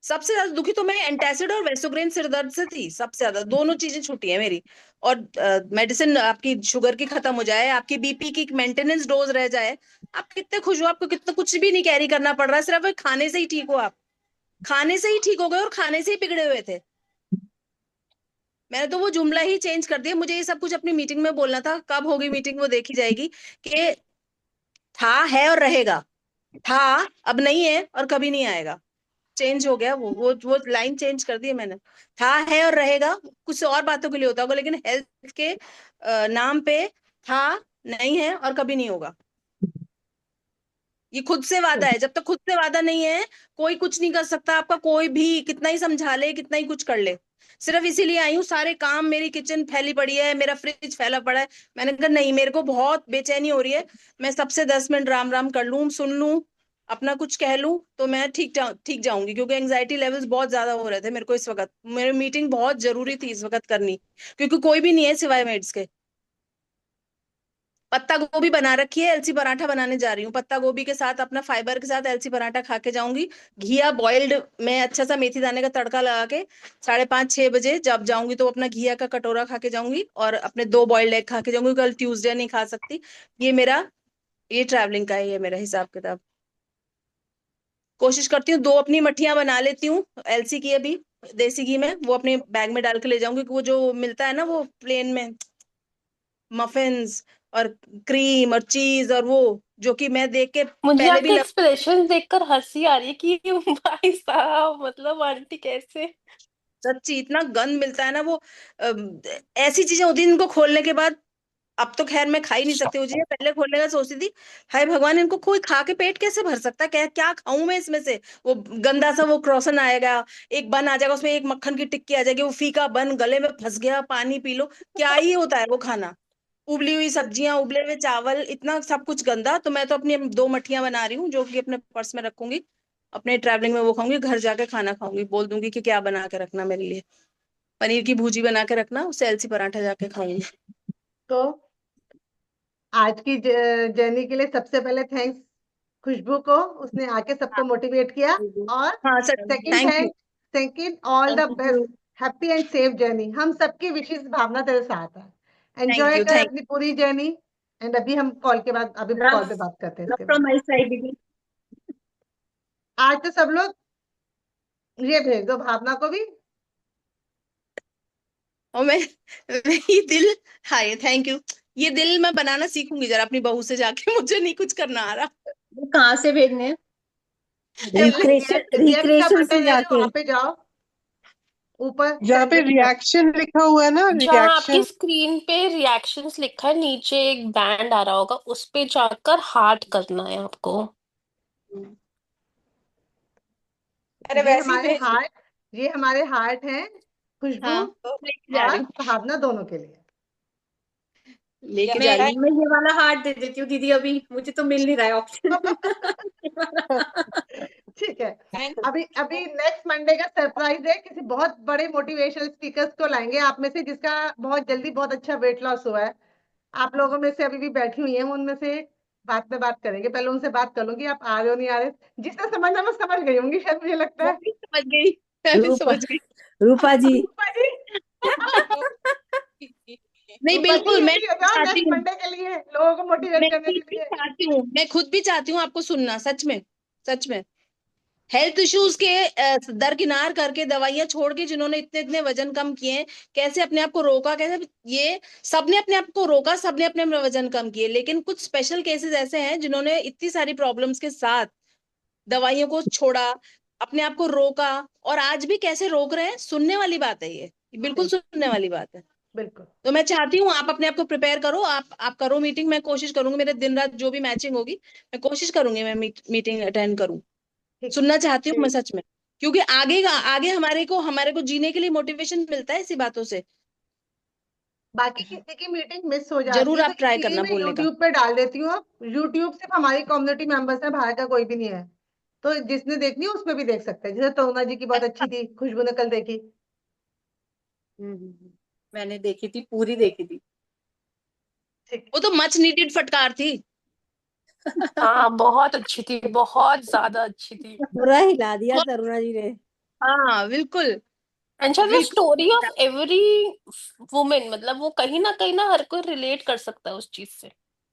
सबसे ज्यादा दुखी तो मैं एंटासिड और वेसोग्रेन सिरदर्द से थी, सबसे ज्यादा दोनों चीजें छूटी है मेरी। और मेडिसिन आपकी शुगर की खत्म हो जाए, आपकी बीपी की मेंटेनेंस डोज रह जाए, आप कितने खुश हो, आपको कितना कुछ भी नहीं कैरी करना पड़ रहा है, सिर्फ खाने से ही ठीक हो, आप खाने से ही ठीक हो गए और खाने से ही बिगड़े हुए थे। मैंने तो वो जुमला ही चेंज कर दिया, मुझे ये सब कुछ अपनी मीटिंग में बोलना था, कब होगी मीटिंग वो देखी जाएगी, कि था है और रहेगा, था अब नहीं है और कभी नहीं आएगा, चेंज हो गया वो लाइन चेंज कर दी है मैंने। था है और रहेगा कुछ और बातों के लिए होता होगा, लेकिन हेल्थ के नाम पे था नहीं है और कभी नहीं होगा। ये खुद से वादा है, जब तक खुद से वादा नहीं है कोई कुछ नहीं कर सकता आपका, कोई भी कितना ही समझा ले कितना ही कुछ कर ले। सिर्फ इसीलिए आई हूँ, सारे काम, मेरी किचन फैली पड़ी है, मेरा फ्रिज फैला पड़ा है, मैंने कहा नहीं, मेरे को बहुत बेचैनी हो रही है, मैं सबसे 10 मिनट राम राम कर लूं, सुन लूं, अपना कुछ कह लूं तो मैं ठीक जाऊंगी, क्योंकि एंग्जाइटी लेवल्स बहुत ज्यादा हो रहे थे मेरे को इस वक्त, मेरी मीटिंग बहुत जरूरी थी इस वक्त करनी, क्योंकि कोई भी नहीं है सिवाय मेड्स के। पत्ता गोभी बना रखी है, एलसी पराठा बनाने जा रही हूँ, पत्ता गोभी के साथ अपना फाइबर के साथ एलसी पराठा खा के जाऊंगी। घिया बॉइल्ड में अच्छा सा मेथी दाने का तड़का लगा के 5:30-6 बजे जब जाऊंगी तो अपना घिया का कटोरा खा के जाऊंगी और अपने 2 बॉइल्ड एग खा के जाऊंगी, कल ट्यूसडे नहीं खा सकती। ये मेरा, ये ट्रैवलिंग का है, ये मेरा हिसाब किताब। कोशिश करती हूँ 2 अपनी मठियां बना लेती हूँ एलसी की, अभी देसी घी में, वो अपने बैग में डाल के ले जाऊंगी, वो जो मिलता है ना वो प्लेन में मफिन्स और क्रीम और चीज और वो, जो कि मैं देख के मुझे पहले भी आपके एक्सप्रेशन देखकर हंसी आ रही है कि भाई साहब, मतलब आंटी कैसे। सच्ची इतना गंद मिलता है ना वो, ऐसी चीजें होती हैं जिनको खोलने के बाद अब तो खैर मैं खा ही नहीं सकती मुझे, पहले खोलने का सोचती थी हाय भगवान इनको कोई खा के पेट कैसे भर सकता है, क्या क्या खाऊं मैं इसमें से। वो गंदा सा वो क्रॉसन आएगा, एक बन आ जाएगा उसमें एक मक्खन की टिक्की आ जाएगी, वो फीका बन गले में फंस गया, पानी पी लो, क्या ही होता है वो खाना। उबली हुई सब्जियां, उबले हुए चावल, इतना सब कुछ गंदा। तो मैं तो अपनी 2 मट्ठियां बना रही हूँ जो कि अपने पर्स में रखूंगी, अपने ट्रैवलिंग में वो खाऊंगी, घर जाके खाना खाऊंगी, बोल दूंगी कि क्या बना के रखना मेरे लिए, पनीर की भुर्जी बना के रखना, उससे अलसी पराठा जाके खाऊंगी। तो आज की जर्नी के लिए सबसे पहले थैंक्स खुशबू को, उसने आके सबको मोटिवेट किया। और हाँ sir, second thank you. Second all the thank best, you. Happy and safe journey. हम सबकी विशेष भावना तेरे साथ है, थैंक एंजॉय यू। कर थैंक अपनी पूरी जर्नी। एंड अभी हम कॉल के बाद, अभी लव कॉल पे बात करते हैं लव इसके फ्रॉम बाद। माय साइड दीदी। आज तो सब लोग ये भेज दो भावना को भी। और मैं ये दिल, हाँ ये थैंक यू, ये दिल मैं बनाना सीखूंगी जरा अपनी बहू से जाके, मुझे नहीं कुछ करना आ रहा। वो कहाँ से भेजने हैं? रिएक्ट का रिक्रिएशन बटन से है, जाके। वहां पे जाओ, ऊपर जहाँ पे सेंड। रिएक्शन लिखा हुआ है ना, जहाँ आपकी रिएक्शन। स्क्रीन पे रिएक्शंस लिखा है, नीचे एक बैंड आ रहा होगा, उस पे जाकर हार्ट करना है आपको। अरे ये वैसे ही हमारे भेज हार्ट, ये हमारे हार्ट हैं खुशबू हाँ लेके जा और रही हूँ, भावना दोनों के लिए। लेके जा रही मैं ये वाला हार्ट दे देती हूँ दीदी, अभी मुझे तो मिल नहीं रहा है ऑप्शन। ठीक है। थैंक अभी अभी नेक्स्ट मंडे का सरप्राइज है, किसी बहुत बड़े मोटिवेशनल स्पीकर्स को लाएंगे आप में से, जिसका बहुत जल्दी बहुत अच्छा वेट लॉस हुआ है। आप लोगों में से अभी भी बैठी हुई हैं, उनमें से बात में बात करेंगे। पहले उनसे बात कर लूंगी, आप आ रहे हो नहीं आ रहे। जिसने समझना मैं समझ गई होंगी शायद, मुझे लगता मैं है। भी समझ गई, मैं भी रूपा समझ गई। रूपा जी। रूपा जी। नहीं रूपा जी बिल्कुल, मैं रेडी हो जाओ चाहती नेक्स्ट हूँ, मंडे के लिए, लोगों को मोटिवेट मैं करने खुद के भी लिए। चाहती हूँ, मैं खुद भी चाहती हूँ आपको सुनना, सच में, सच में। हेल्थ इश्यूज के दरकिनार करके, दवाइयां छोड़ के, जिन्होंने इतने इतने वजन कम किए हैं, कैसे अपने आप को रोका, कैसे ये सबने अपने आप को रोका, सबने अपने अपने वजन कम किए, लेकिन कुछ स्पेशल केसेस ऐसे हैं जिन्होंने इतनी सारी प्रॉब्लम्स के साथ दवाइयों को छोड़ा, अपने आप को रोका, और आज भी कैसे रोक रहे हैं, सुनने वाली बात है ये, बिल्कुल सुनने वाली बात है। बिल्कुल। तो मैं चाहती हूँ आप अपने आप को प्रिपेयर करो, आप करो मीटिंग, मैं कोशिश करूंगी, मेरे दिन रात जो भी मैचिंग होगी मैं कोशिश करूंगी, मैं मीटिंग अटेंड करूँ। ठीक सुनना चाहती हूँ मैं सच में, क्योंकि आगे हमारे को जीने के लिए मोटिवेशन मिलता है इसी बातों से। बाकी किसी की मीटिंग मिस हो जाती जरूर है तो आप ट्राई इसीलिए करना मैं बोलने का। यूट्यूब पे डाल देती हूँ। अब यूट्यूब सिर्फ हमारी कम्युनिटी मेंबर्स है, बाहर का कोई भी नहीं है। तो जिसने देखनी है उसमें भी देख सकते हैं। जैसे तरुणा जी की बहुत अच्छी थी, खुशबू ने कल देखी। मैंने देखी थी, पूरी देखी थी। ठीक। वो तो मच नीडेड फटकार थी। हाँ बहुत अच्छी थी, बहुत ज्यादा अच्छी थी। पूरा हिला दिया तरुणा जी ने। हाँ बिल्कुल। एंड शायद वो बिल्कुल स्टोरी ऑफ एवरी वुमेन, मतलब वो कहीं ना हर कोई रिलेट कर सकता है उस चीज से।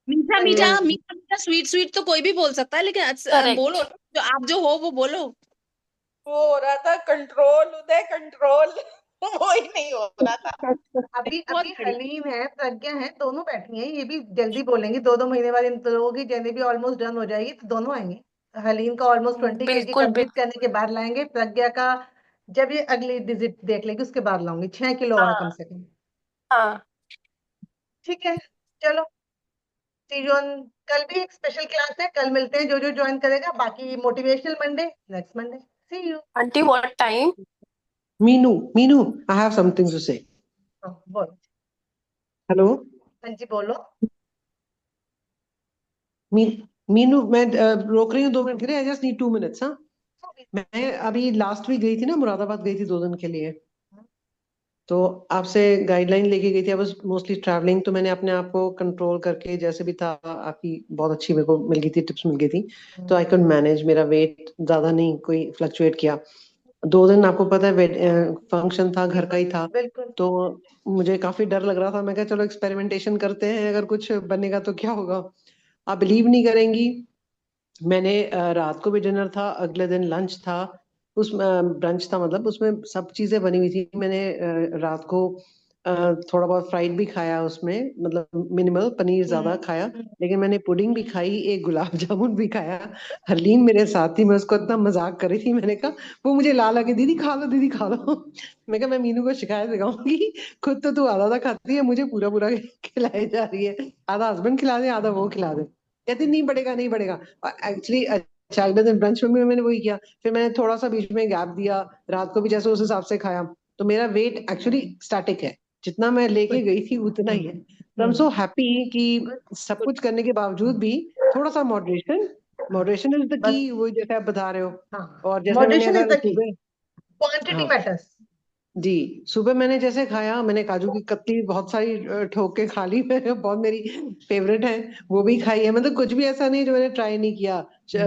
मीठा मीठा मीठा मीठा स्वीट स्वीट तो कोई भी बोल सकता है, लेकिन करेक्ट। बोलो जो आप जो हो वो बोलो। वो हो रहा था कंट्रोल, उदय कंट्रोल। वो ही नहीं हो रहा था। अभी बहुत अभी बढ़िया। हलीम है, प्रज्ञा है, दोनों बैठी हैं, ये भी जल्दी बोलेंगी। 2-2 महीने बाद इन लोगों की जर्नी भी ऑलमोस्ट डन हो जाएगी, तो दोनों आएंगे। हलीम का ऑलमोस्ट 20 kg बिल्कुल कंप्लीट करने के बाद लाएंगे। प्रज्ञा का जब ये अगली विजिट देख लेगी उसके बाद लाऊंगी, 6 किलो और कम हाँ से कम। हाँ। ठीक है, चलो। कल भी एक स्पेशल क्लास है, कल मिलते हैं जो जो ज्वाइन करेगा। बाकी motivational Monday next Monday. See you. Aunty what time? Meenu, I have something to say. बोलो। हेलो हाँ जी बोलो। मीनू, मैं रोक रही हूँ 2 मिनट के लिए, आई जस्ट नीड 2 minutes। हाँ, मैं अभी लास्ट वीक गई थी ना, मुरादाबाद गई थी 2 दिन के लिए। तो आपसे गाइडलाइन लेके गई थी, आई वाज मोस्टली ट्रैवलिंग, तो मैंने अपने आप को कंट्रोल करके जैसे भी था, आपकी बहुत अच्छी मेरे को मिल गई थी, टिप्स मिल गई थी, तो आई कुड मैनेज। मेरा वेट ज्यादा नहीं कोई फ्लक्चुएट किया। 2 दिन आपको पता है फंक्शन था, घर का ही था, बिल्कुल। तो मुझे काफी डर लग रहा था। मैं कहा चलो एक्सपेरिमेंटेशन करते हैं, अगर कुछ बनेगा तो क्या होगा। आप बिलीव नहीं करेंगी, मैंने रात को भी डिनर था, अगले दिन लंच था, उस ब्रंच था, मतलब उसमें सब चीजें बनी हुई थी। मैंने रात को थोड़ा बहुत फ्राइड भी खाया उसमें, मतलब मिनिमल, पनीर ज्यादा खाया, लेकिन मैंने पुडिंग भी खाई, एक गुलाब जामुन भी खाया। हरलीन मेरे साथ थी, मैं उसको इतना मजाक कर रही थी, मैंने कहा, वो मुझे ला के दीदी खा लो, दीदी खा लो। मैं कहा मैं मीनू को शिकायत लगाऊंगी, खुद तो तू आधा आधा खाती है, मुझे पूरा पूरा खिलाई जा रही है, आधा हस्बैंड खिला दे आधा वो खिला दे। कहती नहीं बढ़ेगा नहीं बढ़ेगा। एक्चुअली अच्छा अगले दिन ब्रंच में भी मैंने वही किया, फिर मैंने थोड़ा सा बीच में गैप दिया, रात को भी जैसे उस हिसाब से खाया, तो मेरा वेट एक्चुअली स्टैटिक है, जितना मैं लेके गई थी उतना ही है। तो आई एम सो हैप्पी कि सब कुछ करने के बावजूद भी थोड़ा सा moderation, moderation is the bus की, वो जैसे आप बता रहे हो। हाँ, और जैसे मैंने मॉडरेशन इज अगर द की, सुबह, क्वांटिटी हाँ मैटर्स। जी, सुबह मैंने जैसे खाया, मैंने काजू की कतली बहुत सारी ठोक के खा ली, मैंने बहुत मेरी फेवरेट है, वो भी खाई है, मतलब कुछ भी ऐसा नहीं जो मैंने ट्राई नहीं किया।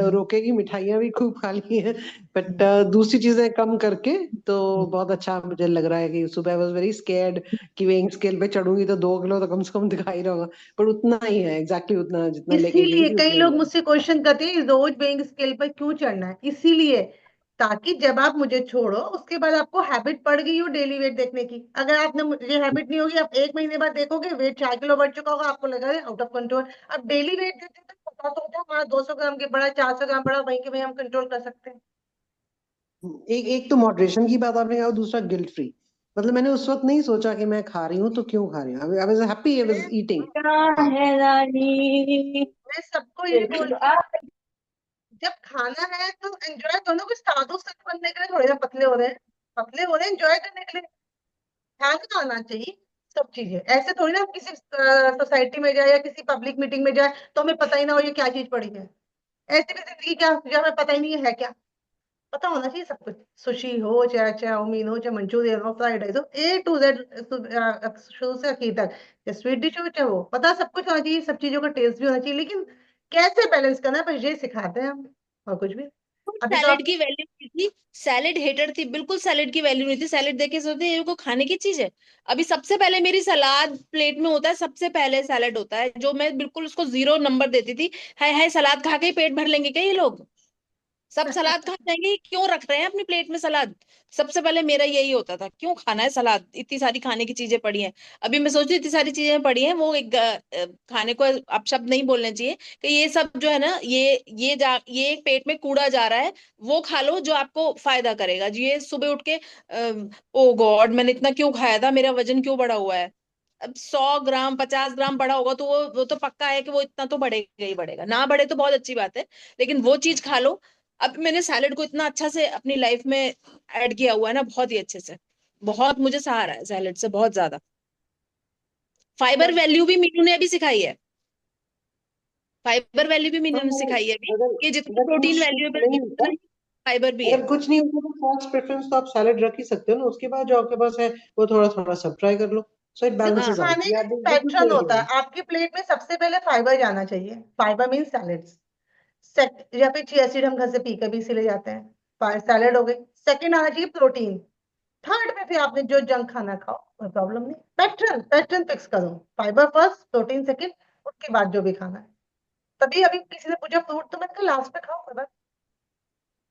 रोके की मिठाइयाँ भी खूब खा ली है, बट दूसरी चीजें कम करके तो बहुत अच्छा मुझे लग रहा है। कि सुबह आई वाज वेरी स्केर्ड कि वेइंग स्केल पे चढ़ूंगी तो 2 किलो तो कम से कम दिखाई रहा होगा, पर उतना ही है, एग्जैक्टली उतना जितना लेके गई इसीलिए थी कई उतना ही लोग है। मुझसे क्वेश्चन करते हैं रोज वेइंग स्केल पर क्यों चढ़ना है, इसीलिए ताकि जब आप मुझे छोड़ो उसके बाद आपको हैबिट पड़ गई हो डेली वेट देखने की। अगर आपने ये हैबिट नहीं होगी, आप 1 महीने बाद देखोगे वेट 4 किलो बढ़ चुका होगा, आपको लगेगा आउट ऑफ कंट्रोल। अब डेली वेट देखते तो पता तो होता है हमारा 200 ग्राम के बड़ा, 400 ग्राम बड़ा, वहीं के वहीं हम कंट्रोल कर सकते हैं। एक एक तो मॉडरेशन की बात आपने कहा, और दूसरा गिल्ट फ्री। मतलब मैंने उस वक्त नहीं सोचा कि मैं खा रही हूँ तो क्यों खा रही हूँ, I was happy, I was eating. हाँ है रानी। मैं सबको ये बोलती हूँ, जब खाना है तो एंजॉय करो, कुछ साधु संत बनने के लिए थोड़ी ना पतले हो रहे हैं, पतले हो रहे हैं एंजॉय करने के लिए। ध्यान तो आना चाहिए सब चीजें, ऐसे थोड़ी ना हम किसी सोसाइटी में जाए या किसी पब्लिक मीटिंग में जाए तो हमें पता ही ना हो ये क्या चीज पड़ी है। ऐसी भी जिंदगी क्या जो हमें पता ही नहीं है क्या। पता होना चाहिए सब कुछ, सुशी हो चाहे चाउमीन हो चाहे मंचूरियन हो फ्राइड राइस हो, A to Z, शुरू से आखिर तक, या स्वीट डिश हो चाहे वो, पता सब कुछ होना चाहिए, सब चीजों का टेस्ट भी होना चाहिए, लेकिन कैसे बैलेंस करना है बस ये सिखाते हैं हम, और कुछ भी। अभी तो सैलेड आप की वैल्यू नहीं थी, सैलेड हेटर थी, बिल्कुल सैलेड की वैल्यू नहीं थी। सैलेड देख के सोचते ये को खाने की चीज है। अभी सबसे पहले मेरी सलाद प्लेट में होता है, सबसे पहले सैलेड होता है, जो मैं बिल्कुल उसको 0 नंबर देती थी। हाय हाय सलाद खा के ही पेट भर लेंगे क्या ये लोग, सब सलाद खा जाएंगे, क्यों रख रहे हैं अपनी प्लेट में सलाद। सबसे पहले मेरा यही होता था, क्यों खाना है सलाद, इतनी सारी खाने की चीजें पड़ी हैं। अभी मैं सोच रही हूँ इतनी सारी चीजें पड़ी हैं, वो एक खाने को अपशब्द नहीं बोलने चाहिए कि ये सब जो है ना, ये एक पेट में कूड़ा जा रहा है, वो खा लो जो आपको फायदा करेगा जी। ये सुबह उठ के ओ गॉड मैंने इतना क्यों खाया था, मेरा वजन क्यों बढ़ा हुआ है। अब 100 ग्राम 50 ग्राम बढ़ा होगा तो वो तो पक्का है कि वो इतना तो बढ़ेगा ही बढ़ेगा, ना बढ़े तो बहुत अच्छी बात है, लेकिन वो चीज खा लो। अब मैंने सैलेड को इतना अच्छा से अपनी लाइफ में ऐड किया हुआ है ना, बहुत ही अच्छे से, बहुत मुझे सहारा है सैलेड से, बहुत ज्यादा। फाइबर वैल्यू भी मीनू ने अभी सिखाई है, फाइबर वैल्यू भी मीनू ने हाँ, सिखाई है अभी, अगर कि जितना अगर प्रोटीन कुछ वैल्यूएबल है नहीं उतना होता, ही फाइबर भी है। अगर कुछ नहीं होता तो फर्स्ट प्रेफरेंस तो आप सैलेड रख ही सकते हो ना, उसके बाद जो आपके पास है वो थोड़ा थोड़ा सब ट्राई कर लो, सो इट देखो हाँ बैलेंसेस आउट। खाने या का पैटर्न होता है, आपकी प्लेट में सबसे पहले फाइबर जाना चाहिए, फाइबर मीन सैलेड्स, सेट या फिर चिया सीड हम घर से पी कर भी इसे ले जाते हैं, सैलेड हो गई। सेकंड आना चाहिए प्रोटीन, थर्ड में फिर आपने जो जंक खाना खाओ कोई प्रॉब्लम नहीं। पैटर्न पैटर्न फिक्स करो, फाइबर फर्स्ट प्रोटीन सेकंड, उसके बाद जो भी खाना है। तभी अभी किसी ने पूछा फ्रूट तो मैंने कहा लास्ट में खाओ, बस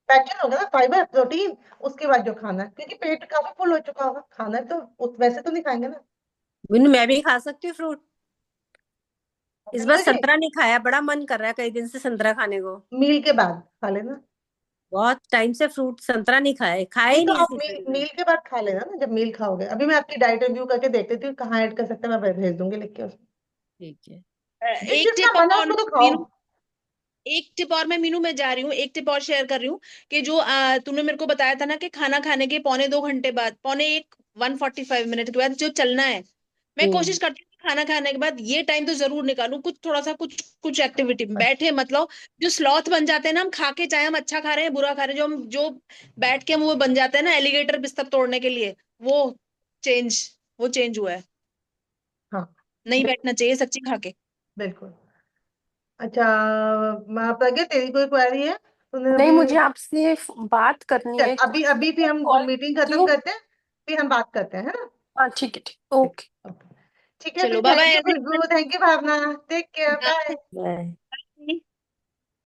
पैटर्न होगा ना, फाइबर प्रोटीन उसके बाद जो खाना है, क्योंकि पेट काफी फुल हो चुका होगा, खाना है तो वैसे तो नहीं खाएंगे ना। मीनू मैं भी खा सकती हूँ फ्रूट। इस बार मीनू जी संतरा नहीं खाया, बड़ा मन कर रहा है कई दिन से संतरा खाने को। मील के बाद खा लेना। बहुत टाइम से फ्रूट संतरा नहीं खाया, खाया नहीं ही तो नहीं इस आप सीजन में। मील के बाद खा लेना ना, जब मील खाओगे। अभी मैं आपकी डाइट रिव्यू करके देख लेती हूँ कहाँ ऐड कर सकते हैं, मैं भेज दूंगी लिख के उसमें। ठीक है। जिस एक जिसका टिप मन है और उसको तो खाओ। मीनू, एक टिप और मैं मीनू में जा रही हूँ, एक टिप और शेयर कर रही हूँ कि जो तूने मेरे को बताया था ना कि खाना खाने के पौने 2 घंटे बाद, पौने एक 145 मिनट के बाद जो चलना है, मैं कोशिश करती हूँ कि खाना खाने के बाद ये टाइम तो जरूर निकालूं, कुछ थोड़ा सा कुछ कुछ एक्टिविटी में बैठे, मतलब जो स्लॉथ बन जाते हैं ना हम खा के, चाहे हम अच्छा खा रहे हैं बुरा खा रहे हैं, जो बैठ के हम वो बन जाते हैं ना एलिगेटर बिस्तर तोड़ने के लिए, वो चेंज वो चेंज हुआ है। हाँ नहीं बैठना चाहिए सच्ची खा के। बिल्कुल। अच्छा, मैं प्रज्ञा तेरी कोई क्वेरी है, तूने नहीं, अभी। मुझे आपसे बात करनी चल है, अभी कुछ अभी फिर हम कॉल मीटिंग करती खत्म हूँ। करते हैं, फिर हम बात करते हैं, है ना। हाँ ठीक है, ठीक, ठीक ओके। okay. ठीक है, फिर चलो bye thank you bye. Khushboo, thank you Bhavna, take care, bye. Bye.